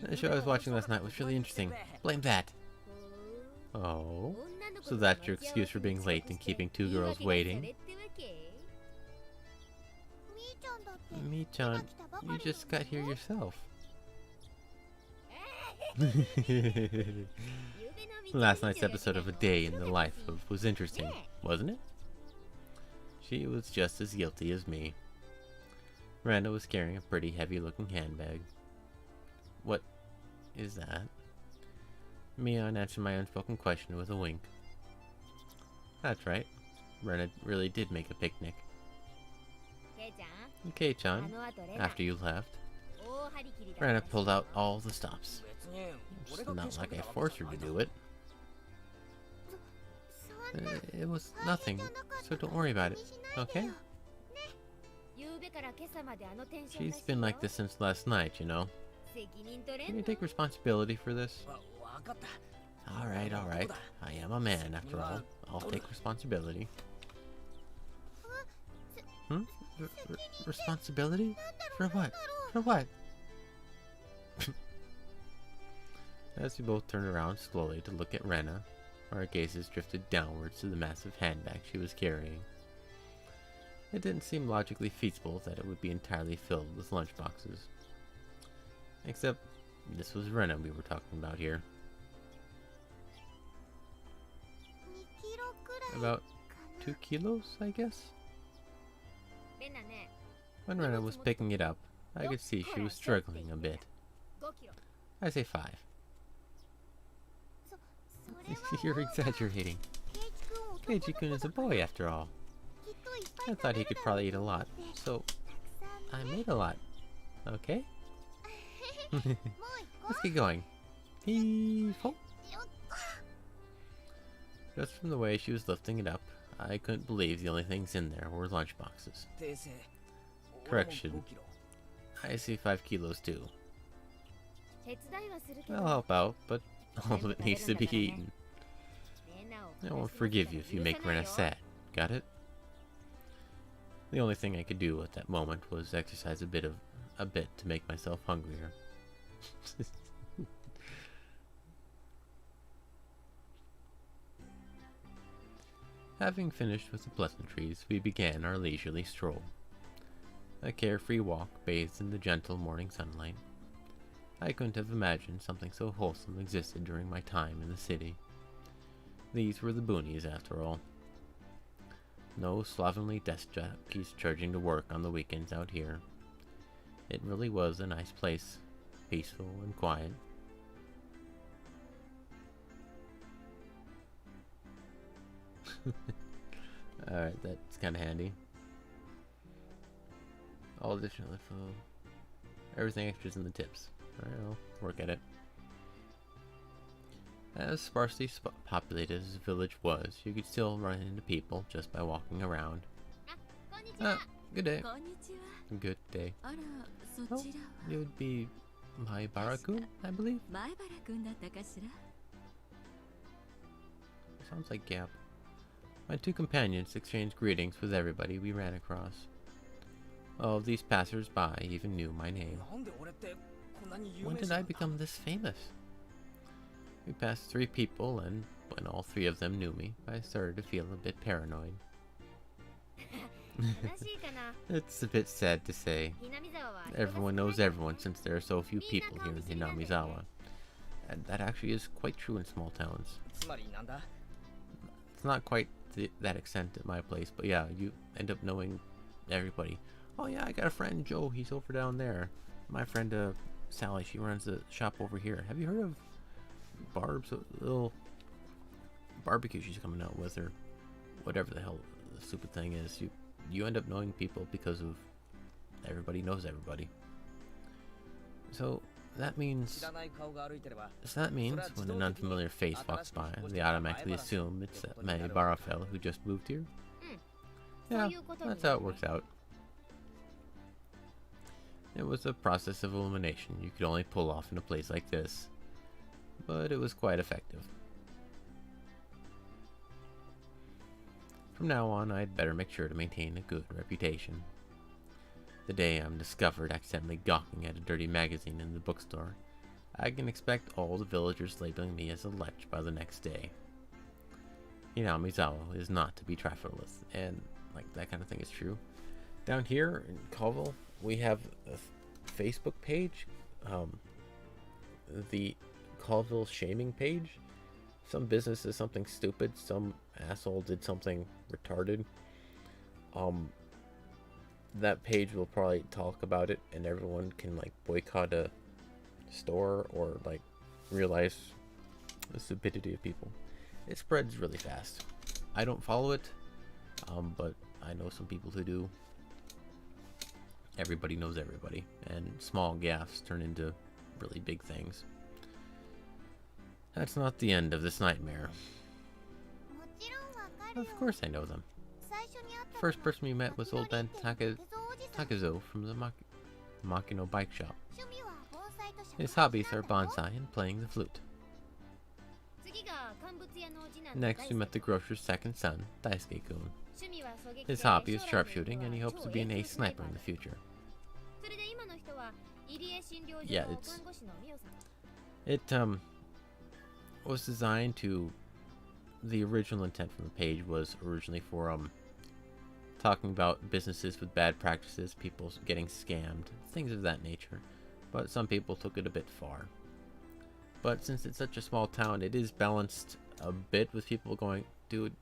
The show I was watching last night was really interesting. Blame that. Oh, so that's your excuse for being late and keeping two girls waiting? Mi-chan, you just got here yourself. Last night's episode of A Day in the Life of was interesting, wasn't it? She was just as guilty as me. Miranda was carrying a pretty heavy-looking handbag. What is that? Mion answered my unspoken question with a wink. That's right. Miranda really did make a picnic. Okay-chan, after you left, Miranda pulled out all the stops. It's not like I forced her to do it. It was nothing, so don't worry about it, okay? She's been like this since last night, you know. Can you take responsibility for this? Alright. I am a man, after all. I'll take responsibility. Responsibility? For what? For what? As we both turned around slowly to look at Rena, our gazes drifted downwards to the massive handbag she was carrying. It didn't seem logically feasible that it would be entirely filled with lunchboxes. Except, this was Rena we were talking about here. About 2 kilos, I guess? When Rena was picking it up, I could see she was struggling a bit. I say 5. You're exaggerating. Keiji-kun is a boy after all. I thought he could probably eat a lot, so I made a lot. Okay? Let's get going. Heave-ho! Just from the way she was lifting it up, I couldn't believe the only things in there were lunchboxes. Correction. I see 5 kilos too. I'll help out, but all of it needs to be eaten. I won't forgive you if you make Rena sad. Got it? The only thing I could do at that moment was exercise a bit to make myself hungrier. Having finished with the pleasantries, we began our leisurely stroll. A carefree walk bathed in the gentle morning sunlight. I couldn't have imagined something so wholesome existed during my time in the city. These were the boonies, after all. No slovenly desk jockeys charging to work on the weekends out here. It really was a nice place, peaceful and quiet. Alright, that's kind of handy. All additional info. Everything extras in the tips. Alright, I'll work at it. As sparsely populated as the village was, you could still run into people just by walking around. Ah, good day. Good day. Oh, it would be Maibara-kun, I believe? Sounds like Gap. My two companions exchanged greetings with everybody we ran across. All of these passers-by even knew my name. When did I become this famous? We passed 3 people, and when all 3 of them knew me, I started to feel a bit paranoid. It's a bit sad to say. Everyone knows everyone since there are so few people here in Hinamizawa. And that actually is quite true in small towns. It's not quite that extent at my place, but yeah, you end up knowing everybody. Oh yeah, I got a friend, Joe, he's over down there. My friend, Sally, she runs the shop over here. Have you heard of Barb's little barbecue she's coming out with, or whatever the hell the stupid thing is? You end up knowing people because of everybody knows everybody. So that means when an unfamiliar face walks by, they automatically assume it's that Maibara fellow who just moved here? Yeah, that's how it works out. It was a process of elimination you could only pull off in a place like this, but it was quite effective. From now on, I'd better make sure to maintain a good reputation. The day I'm discovered accidentally gawking at a dirty magazine in the bookstore, I can expect all the villagers labeling me as a lech by the next day. Hinamizawa is not to be trifled with, and like that kind of thing is true. Down here in Colville, we have a Facebook page, the Colville shaming page. Some business did something stupid, some asshole did something retarded. That page will probably talk about it, and everyone can like boycott a store or like realize the stupidity of people. It spreads really fast. I don't follow it, but I know some people who do. Everybody knows everybody, and small gaffes turn into really big things. That's not the end of this nightmare. Of course I know them. First person we met was old man Takezo from the Makino bike shop. His hobbies are bonsai and playing the flute. Next we met the grocer's second son, Daisuke-kun. His hobby is sharpshooting, and he hopes to be an ace sniper in the future. Yeah, it was designed to... The original intent from the page was originally for talking about businesses with bad practices, people getting scammed, things of that nature. But some people took it a bit far. But since it's such a small town, it is balanced a bit with people going, dude,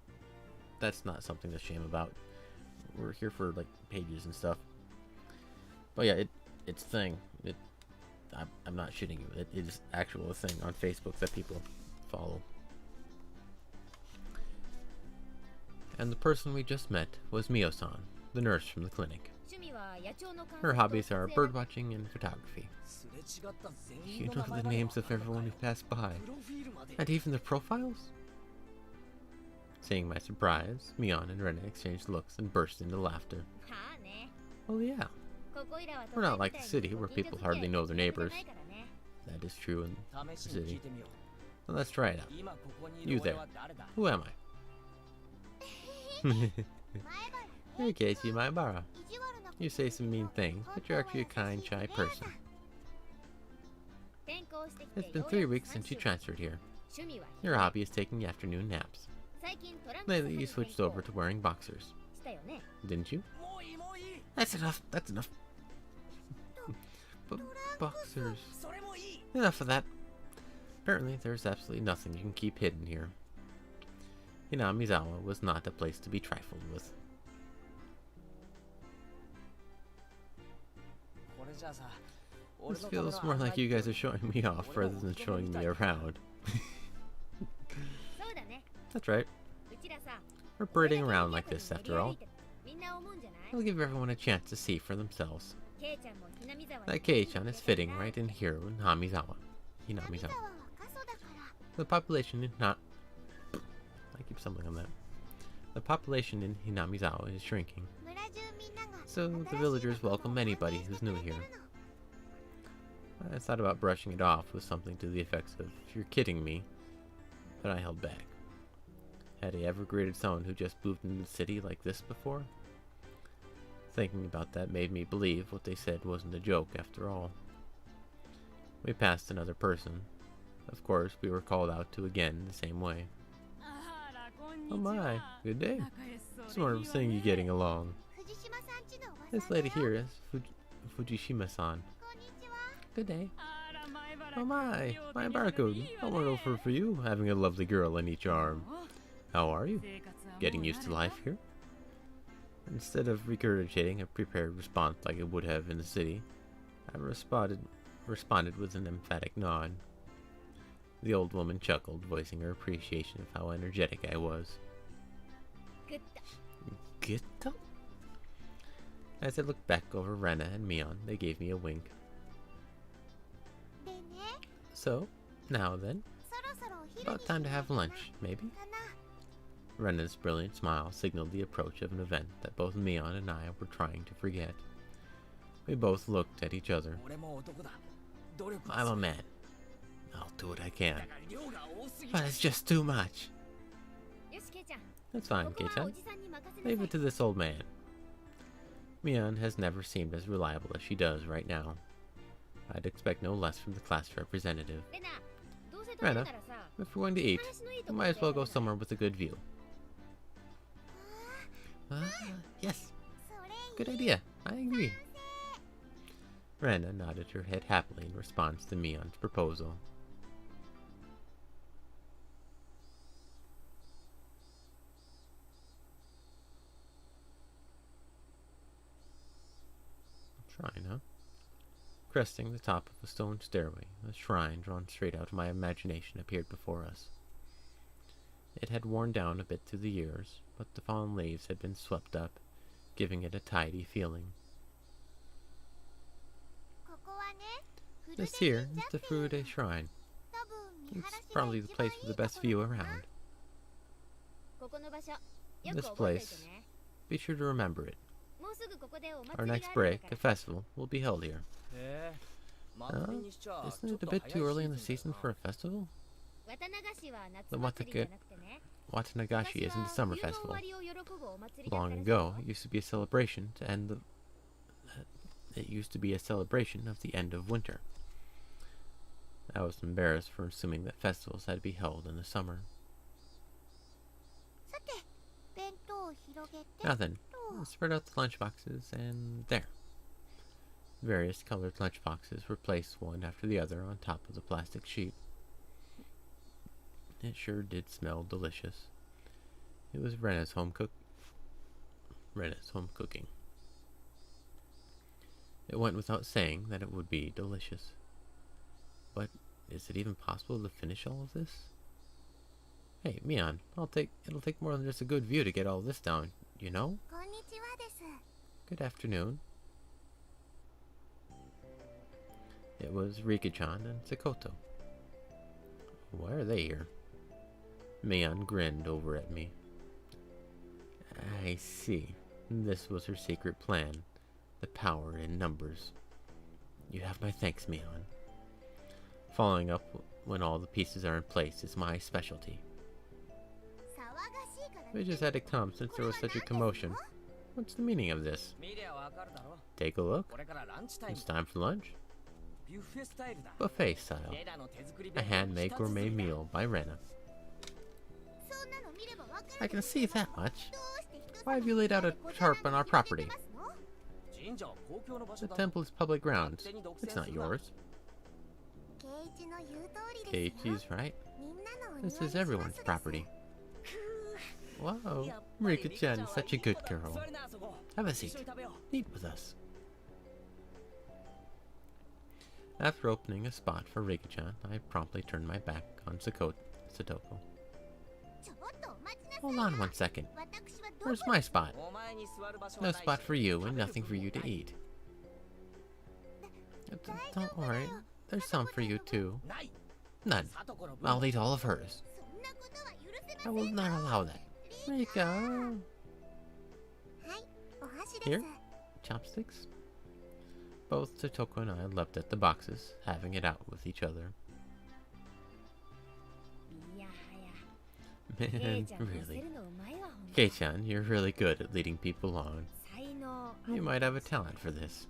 that's not something to shame about. We're here for like pages and stuff. But yeah, it's thing. I'm not shitting you. It is actual a thing on Facebook that people follow. And the person we just met was Mio-san, the nurse from the clinic. Her hobbies are birdwatching and photography. You know the names of everyone who passed by, and even their profiles? Seeing my surprise, Mion and Rena exchanged looks and burst into laughter. Oh yeah. We're not like the city where people hardly know their neighbors. That is true in the city. Well, let's try it out. You there. Who am I? Hey Casey, Maibara. You say some mean things, but you're actually a kind, shy person. It's been 3 weeks since you transferred here. Your hobby is taking afternoon naps. Lately, you switched over to wearing boxers, didn't you? もういいもういい That's enough. That's enough. But boxers. それもいい Enough of that. Apparently, there's absolutely nothing you can keep hidden here. Hinamizawa was not a place to be trifled with. これじゃあさ This feels more like you guys are showing me off rather than showing me around. That's right. We're parading around like this, after all. It'll give everyone a chance to see for themselves. That Kei-chan is fitting right in here in Hinamizawa. The population is not... I keep stumbling on that. The population in Hinamizawa is shrinking, so the villagers welcome anybody who's new here. I thought about brushing it off with something to the effects of, "You're kidding me," but I held back. Had I ever greeted someone who just moved into the city like this before? Thinking about that made me believe what they said wasn't a joke after all. We passed another person. Of course, we were called out to again the same way. Oh my, good day. It's wonderful seeing you getting along. This lady here is Fujishima-san. Good day. Oh my barcode. How wonderful for you, having a lovely girl in each arm. How are you? Getting used to life here? Instead of regurgitating a prepared response like it would have in the city, I responded with an emphatic nod. The old woman chuckled, voicing her appreciation of how energetic I was. Gutta? As I looked back over Rena and Mion, they gave me a wink. So, now then, about time to have lunch, maybe? Rena's brilliant smile signaled the approach of an event that both Mion and I were trying to forget. We both looked at each other. 俺も男だ努力 I'm a man. I'll do what I can. But it's just too much. That's fine, Kei-chan. Leave it to this old man. Mion has never seemed as reliable as she does right now. I'd expect no less from the class representative. Rena, if we're going to eat, we might as well go somewhere with a good view. Yes. Good idea. I agree. Rena nodded her head happily in response to Mion's proposal. Shrine, huh? Cresting the top of a stone stairway, a shrine drawn straight out of my imagination appeared before us. It had worn down a bit through the years, but the fallen leaves had been swept up, giving it a tidy feeling. This here is the Furude Shrine. It's probably the place with the best view around. This place, be sure to remember it. Our next break, a festival, will be held here. Isn't it a bit too early in the season for a festival? The Watanagashi isn't a summer festival. Long ago, it used to be a celebration to end the... It used to be a celebration of the end of winter. I was embarrassed for assuming that festivals had to be held in the summer. Now then, spread out the lunchboxes, and there. Various colored lunchboxes were placed one after the other on top of the plastic sheet. It sure did smell delicious. It was Rena's home cooking. It went without saying that it would be delicious. But is it even possible to finish all of this? Hey, Mion, it'll take more than just a good view to get all this down, you know? Good afternoon. It was Rika-chan and Sakoto. Why are they here? Mion grinned over at me. I see. This was her secret plan. The power in numbers. You have my thanks, Mion. Following up when all the pieces are in place is my specialty. We just had to come since there was such a commotion. What's the meaning of this? Take a look. It's time for lunch. Buffet style. A handmade gourmet meal by Rena. I can see that much. Why have you laid out a tarp on our property? 神社は公共の場 The 所だ。 temple is public grounds. 勝手に独 It's 占 not するな。 yours. 圭一の言う通りですよ Keiichi's right. みんなのお庭に This します is everyone's です property. Wow, やっぱり Rika-chan is such a good いい子だ。 girl. 座りな、そこ。 Have a 一 seat. 緒に食べよう。 Eat with us. After opening a spot for Rika-chan, I promptly turned my back on Satoko. ちょっとお待ちなさい Hold on one second. 私はど Where's こ my spot? お前に座る場所は No ないし spot for you and 食べる nothing for you to 部分もない eat. Don't worry, there's some for you too. ない。 None. サトコの分 I'll eat all of hers. そんなことは許せませ I ん will not allow that. Rika! はいお箸です Here? Chopsticks? Both Satoko and I leapt at the boxes, having it out with each other. いやはや Man, ケイちゃん乗せ really. るのうまいわほんと Kei-chan, you're really good at leading people on. 才能 You might have a talent for this.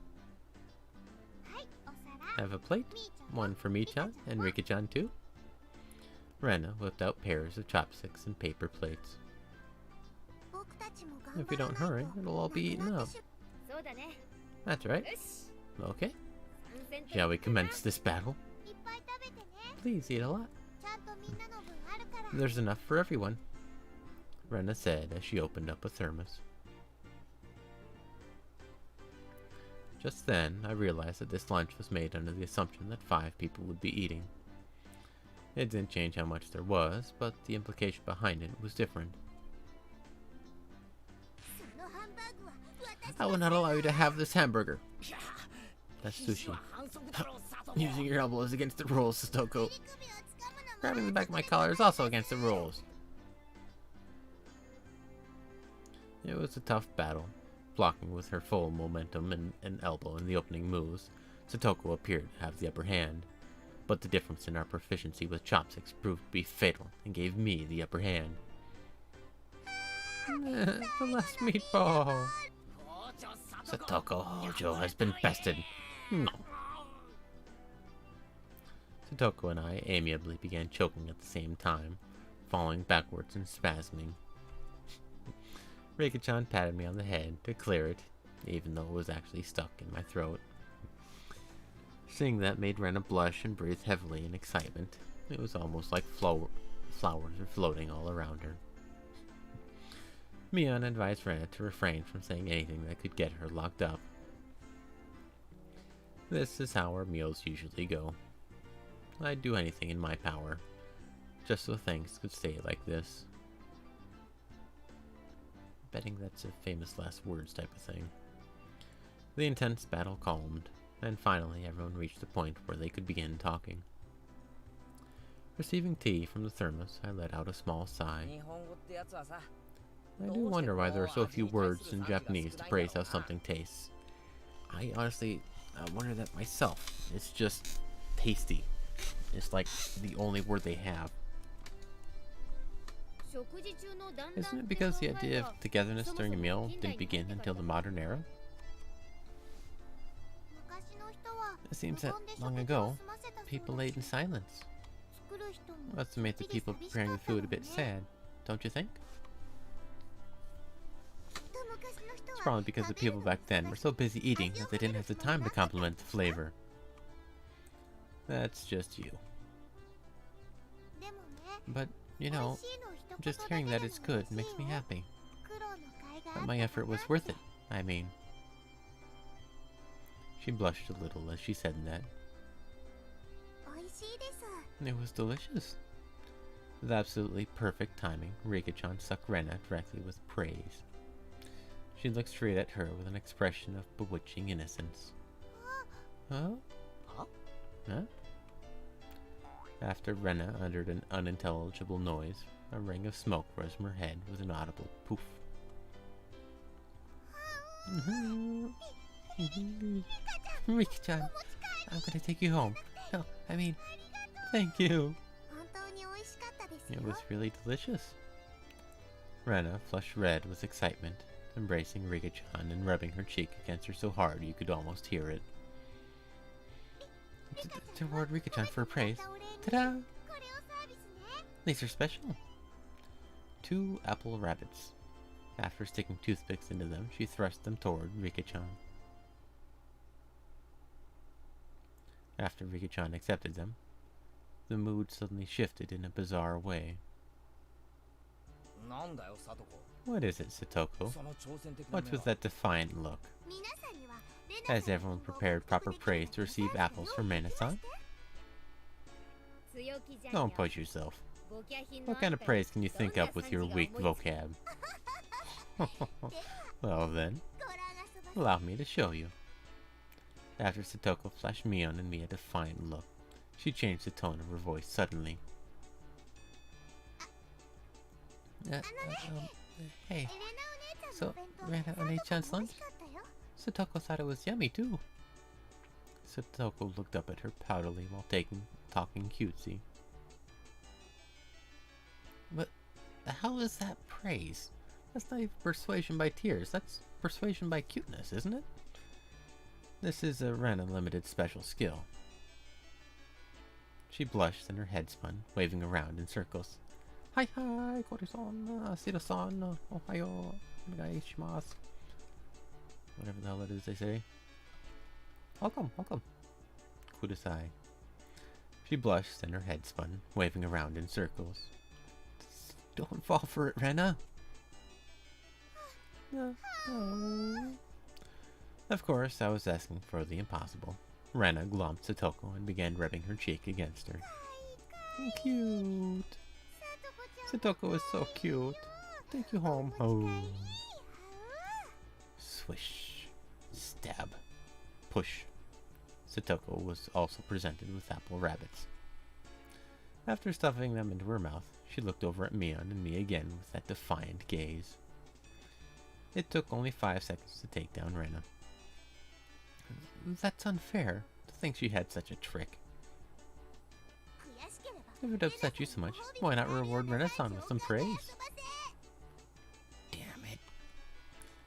はいお皿 Have a plate? みーちゃん One for me-chan and Rika-chan too? Rena whipped out pairs of chopsticks and paper plates. 僕たちも頑 If we 張ら don't ない hurry, と it'll all be なく eaten なっ up. てし そうだね That's right. よし Okay. 参戦と Shall we commence this battle? いっぱい食べてね Please eat a lot. ちゃんとみんなの分あるから There's enough for everyone, Rena said as she opened up a thermos. Just then, I realized that this lunch was made under the assumption that 5 people would be eating. It didn't change how much there was, but the implication behind it was different. そのハンバーグは私 I will not allow you to have this hamburger. いや That's 必死 sushi. は反則だろうサトコ Using your elbow is against the rules, Satoko. 首をつかむのも Grabbing the back of my collar is also against the rules. It was a tough battle. Blocking with her full momentum and an elbow in the opening moves, Satoko appeared to have the upper hand. But the difference in our proficiency with chopsticks proved to be fatal and gave me the upper hand. The last meatball. 校長サトコ Satoko Hojo has been bested. No. Satoko and I amiably began choking at the same time, falling backwards and spasming. Rika-chan patted me on the head to clear it, even though it was actually stuck in my throat. Seeing that made Rena blush and breathe heavily in excitement. It was almost like flowers were floating all around her. Mion advised Rena to refrain from saying anything that could get her locked up. This is how our meals usually go. I'd do anything in my power, just so things could stay like this. Betting that's a famous last words type of thing. The intense battle calmed, and finally everyone reached a point where they could begin talking. Receiving tea from the thermos, I let out a small sigh. 日本語ってやつはさ I do wonder why there are so few words in Japanese to praise how something tastes. I honestly wonder that myself. It's just tasty. It's like the only word they have. 食事中の団らん Isn't it because the idea of togetherness during a meal didn't begin until the modern era? 昔の人は It seems that 無言で long 食事を ago, 済ませたそう people です ate in silence. 作る人も Must have made the people preparing the food a bit sad, don't you think? きっと昔の人 It's は probably because the people back then were so busy eating that they didn't have the time to compliment the flavor. That's just you. でもね But, you know, just hearing that it's good makes me happy. That my effort was worth it, I mean. She blushed a little as she said that. It was delicious. With absolutely perfect timing, Rika-chan sucked Rena directly with praise. She looked straight at her with an expression of bewitching innocence. Huh? Huh? Huh? After Rena uttered an unintelligible noise, a ring of smoke rose from her head with an audible poof. Rika-chan, I'm gonna take you home. No, I mean, thank you. It was really delicious. Rena flushed red with excitement, embracing Rika-chan and rubbing her cheek against her so hard you could almost hear it. To reward Rika-chan for her praise. Ta-da! These are special. 2 apple rabbits. After sticking toothpicks into them, she thrust them toward Rika-chan. After Rika-chan accepted them, the mood suddenly shifted in a bizarre way. なんだよ、サトコ。 What is it, Satoko? その挑戦的な What's 目 with は。 that defiant look? 皆さんにはレナ Has さんの everyone 今後 prepared 納得 proper できる praise to receive 答え apples from を用意 Rena-san? 強気じゃん Don't よ push yourself. ボキャ品の What あ kind ん of たに praise can you どん think な up with your 賛辞が weak 思いつく vocab? では Well then, ご覧遊ばせ allow me to show you. After Satoko flashed Mion and me a defiant look, she changed the tone of her voice suddenly. Hey, エレナお姉ちゃんの so お弁当 Rena サトコも One-chan's 美 lunch? 味しかったよ Satoko thought it was yummy too. Satoko looked up at her proudly while talking cutesy. But how is that praise? That's not even persuasion by tears. That's persuasion by cuteness, isn't it? This is a Ren Unlimited special skill. She blushed and her head spun, waving around in circles. Hi hi, Kori-san, Sira-san, ohayo, onegaishimasu. Whatever the hell that is they say. Welcome, welcome. Kudasai. She blushed and her head spun, waving around in circles. Don't fall for it, Rena. No. Of course, I was asking for the impossible. Rena glomped Satoko and began rubbing her cheek against her. Cute. サトコちゃん Satoko is so cute. Take you home. Oh. Swish. Stab. Push. Satoko was also presented with apple rabbits. After stuffing them into her mouth, she looked over at Mion and me again with that defiant gaze. It took only 5 seconds to take down Rena. That's unfair, to think she had such a trick. 悔しければ If it upset you so much, why not reward Rena-san with some praise? Damn it.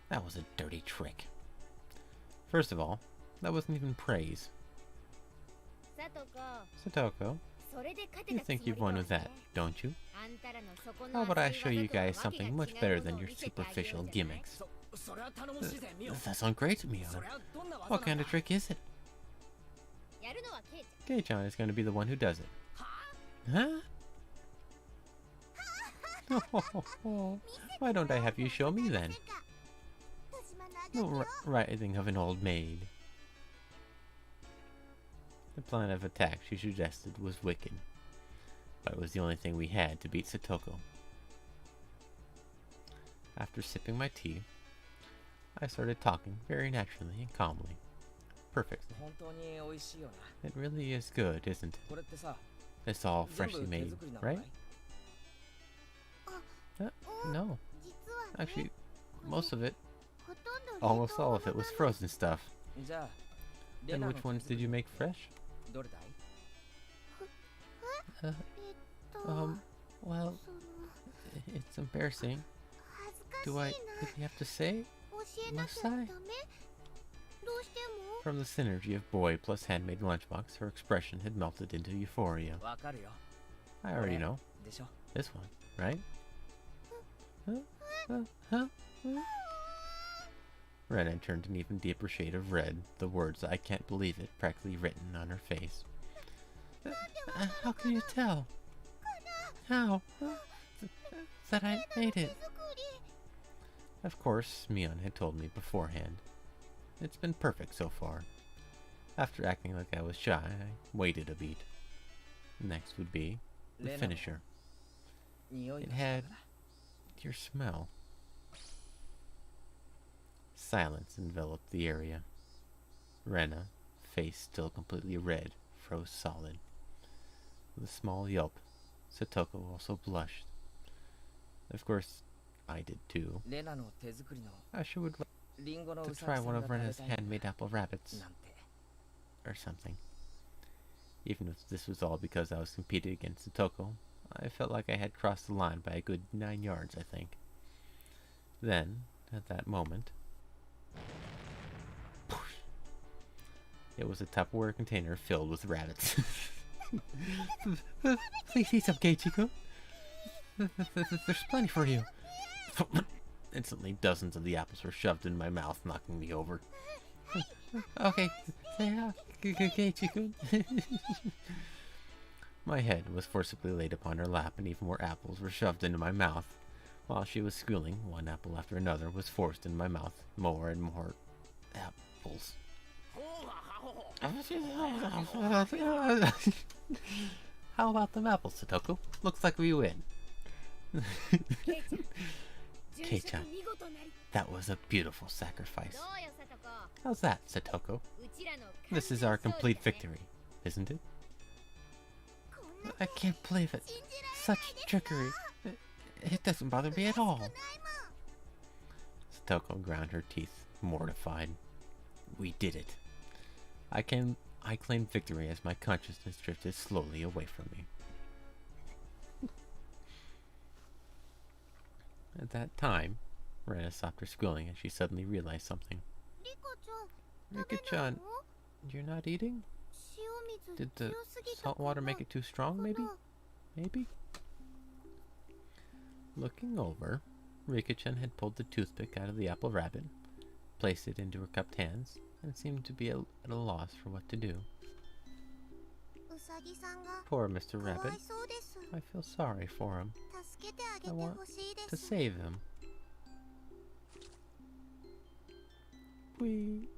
That was a dirty trick. First of all, that wasn't even praise. サトコ Satoko, それで勝て you たつも think り you've だ won わ with that, ね don't you? あんたらの底の How about I show 浅い you 技とは guys わけ something が much 違う better もの than を your 見せてあげようじゃ superficial ない gimmicks? それは頼もしいぜミオ That sounds great to me, そ Mion. れはどんな技 What な kind ん of だ trick is it? やるのはケイち Kei-chan is going to be the one who does it. は Huh? Why don't I have you show me ゃん then? 私もな No writhing of an old maid. The plan of attack she suggested was wicked, but it was the only thing we had to beat Satoko. After sipping my tea, I started talking very naturally and calmly. Perfectly. 本当に美味しいよね。 It really is good, isn't it? これってさ、 It's all 全 freshly 部手 made, 作りなのかい right? No. 実はね Actually, most of it, ほとんど almost all of it was frozen stuff. じゃあ、 And レナの which ones did you make fresh? どれだい？ Uh, と well, その it's embarrassing. 恥ずかしい Do な I really have to say? 教えなきゃダメ must I? どうしても From the synergy of boy plus handmade lunchbox, her expression had melted into euphoria. わかるよ。 I already know. でしょ。 This one, right? Huh? Ren had turned an even deeper shade of red, the words "I can't believe it" practically written on her face. How can you tell? How? That I made it. 手作り Of course, Mion had told me beforehand. It's been perfect so far. After acting like I was shy, I waited a beat. Next would be the レナの finisher. 匂い It が had your smell. Silence enveloped the area. Rena, face still completely red, froze solid. With a small yelp, Satoko also blushed. Of course, I did too. レナの手作りの I sure would like リンゴの to うさぎ try さん one が of 食べ Rena's たい handmade apple rabbits なんて。 or something. Even if this was all because I was competing against Satoko, I felt like I had crossed the line by a good 9 yards, I think. Then, at that moment, it was a Tupperware container filled with rabbits. Please eat some, Keiichiko. There's plenty for you. Instantly, dozens of the apples were shoved in my mouth, knocking me over. Okay, Keiichi-kun. My head was forcibly laid upon her lap, and even more apples were shoved into my mouth. While she was squealing, one apple after another was forced in my mouth. More and more apples. How about them apples, Satoko? Looks like we win. Kei-chan, that was a beautiful sacrifice. How's that, Satoko? This is our complete victory, isn't it? I can't believe it. Such trickery. It doesn't bother me at all. Satoko ground her teeth, mortified. We did it. I claimed victory as my consciousness drifted slowly away from me. At that time, Rena stopped her squealing and she suddenly realized something. Rika-chan, you're not eating? Did the salt water make it too strong, maybe? Maybe? Looking over, Rika-chan had pulled the toothpick out of the apple rabbit, placed it into her cupped hands, and seemed to be at a loss for what to do. Poor Mr. Rabbit. I feel sorry for him. I want to save him. Whee!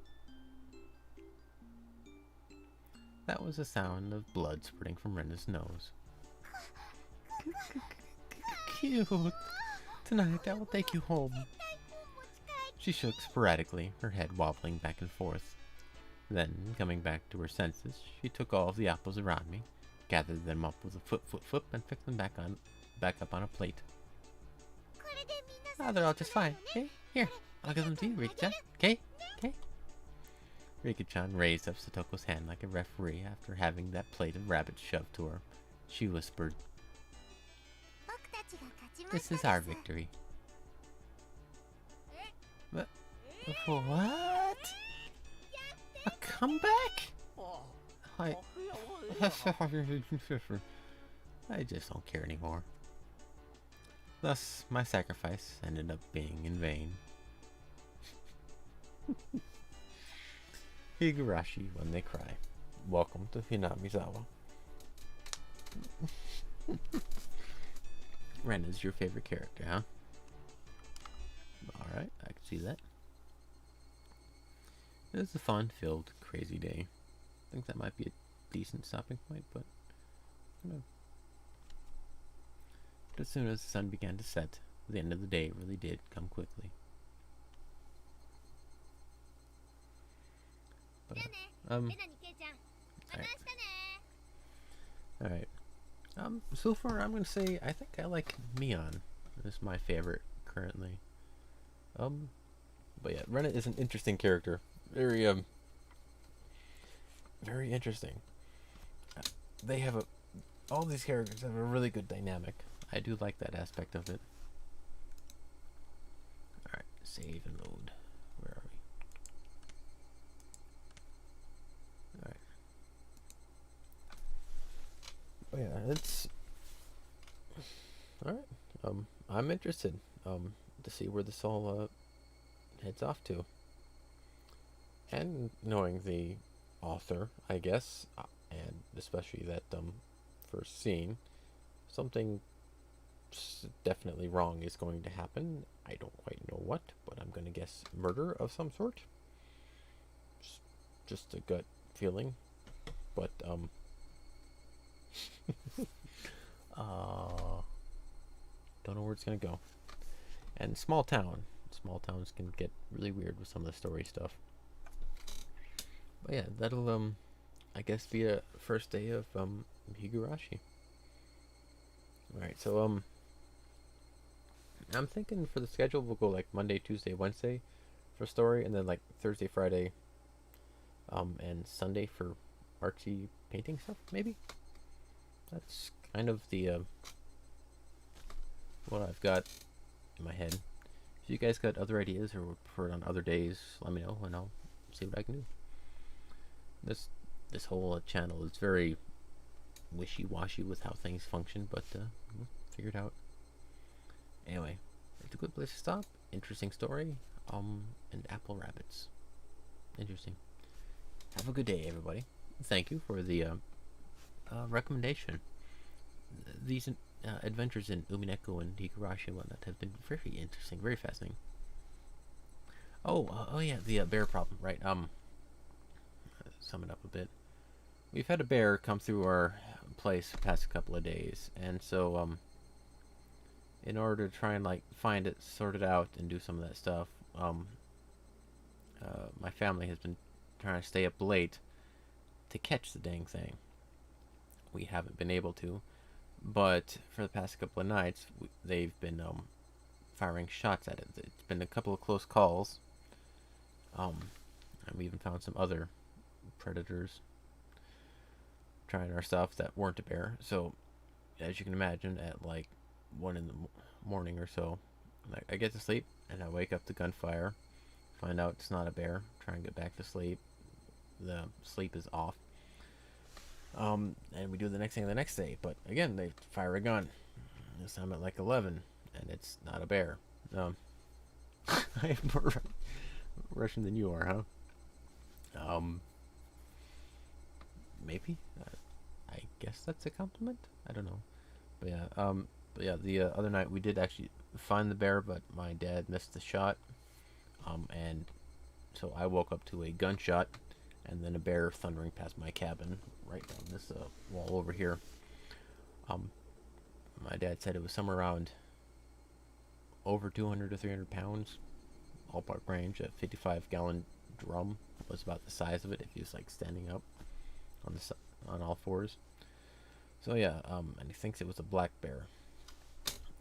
That was the sound of blood spurting from Rena's nose. Cute! Tonight I will take you home. She shook sporadically, her head wobbling back and forth. Then, coming back to her senses, she took all of the apples around me, gathered them up with a flip, and picked them back up on a plate. Ah, they're all just fine. Okay, here, I'll give them to you, Rika-chan. Okay? Okay? Rika-chan raised up Satoko's hand like a referee after having that plate of rabbits shoved to her. She whispered, "This is our victory." What? A comeback? I just don't care anymore. Thus, my sacrifice ended up being in vain. Higurashi when they cry. Welcome to Hinamizawa. Ren is your favorite character, huh? Alright, I can see that. It was a fun-filled, crazy day. I think that might be a decent stopping point, but I don't know. But as soon as the sun began to set, the end of the day really did come quickly. But, Alright. So far I'm gonna say I think I like Mion. This is my favorite currently. But yeah, Rena is an interesting character. Very interesting. They have all these characters have a really good dynamic. I do like that aspect of it. Alright, save and load. Where are we? Alright. Oh yeah, it's alright. I'm interested to see where this all heads off to. And knowing the author, I guess, and especially that first scene, something definitely wrong is going to happen. I don't quite know what, but I'm gonna guess murder of some sort. Just a gut feeling, but don't know where it's gonna go. And small towns can get really weird with some of the story stuff. But yeah, that'll I guess be a first day of Higurashi. Alright, so I'm thinking for the schedule we'll go like Monday, Tuesday, Wednesday for story, and then like Thursday, Friday, and Sunday for artsy painting stuff, maybe? That's kind of the what I've got in my head. If you guys got other ideas or would prefer it on other days, let me know and I'll see what I can do. This whole channel is very wishy-washy with how things function, but we'll figure it out. Anyway, it's a good place to stop. Interesting story. And apple rabbits. Interesting. Have a good day, everybody. Thank you for the recommendation. These adventures in Umineko and Higurashi and whatnot have been very interesting, very fascinating. Oh yeah, the bear problem, right? Sum it up a bit. We've had a bear come through our place the past couple of days, and so in order to try and like find it, sort it out, and do some of that stuff, my family has been trying to stay up late to catch the dang thing. We haven't been able to, but for the past couple of nights, they've been firing shots at it. It's been a couple of close calls, and we even found some other predators trying our stuff that weren't a bear. So, as you can imagine, at like 1 in the morning or so, I get to sleep and I wake up to gunfire, find out it's not a bear, try and get back to sleep. The sleep is off. And we do the next thing the next day, but again, they fire a gun. This time at like 11, and it's not a bear. I am more Russian than you are, huh? Maybe. I guess that's a compliment. I don't know. But yeah, the other night we did actually find the bear, but my dad missed the shot. And so I woke up to a gunshot, and then a bear thundering past my cabin, right down this wall over here. My dad said it was somewhere around over 200 to 300 pounds, ballpark range. A 55-gallon drum was about the size of it if he was like standing up on all fours. So yeah, and he thinks it was a black bear,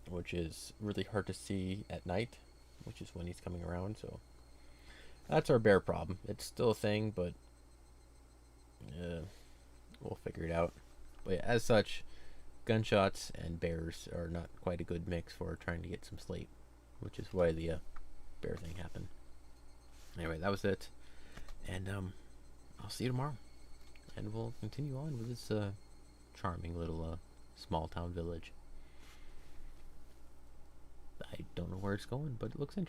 which is really hard to see at night, which is when he's coming around. So that's our bear problem. It's still a thing, but we'll figure it out. But yeah, as such, gunshots and bears are not quite a good mix for trying to get some sleep, which is why the bear thing happened. Anyway, that was it, and I'll see you tomorrow, and we'll continue on with this charming little small town village. I don't know where it's going, but it looks interesting.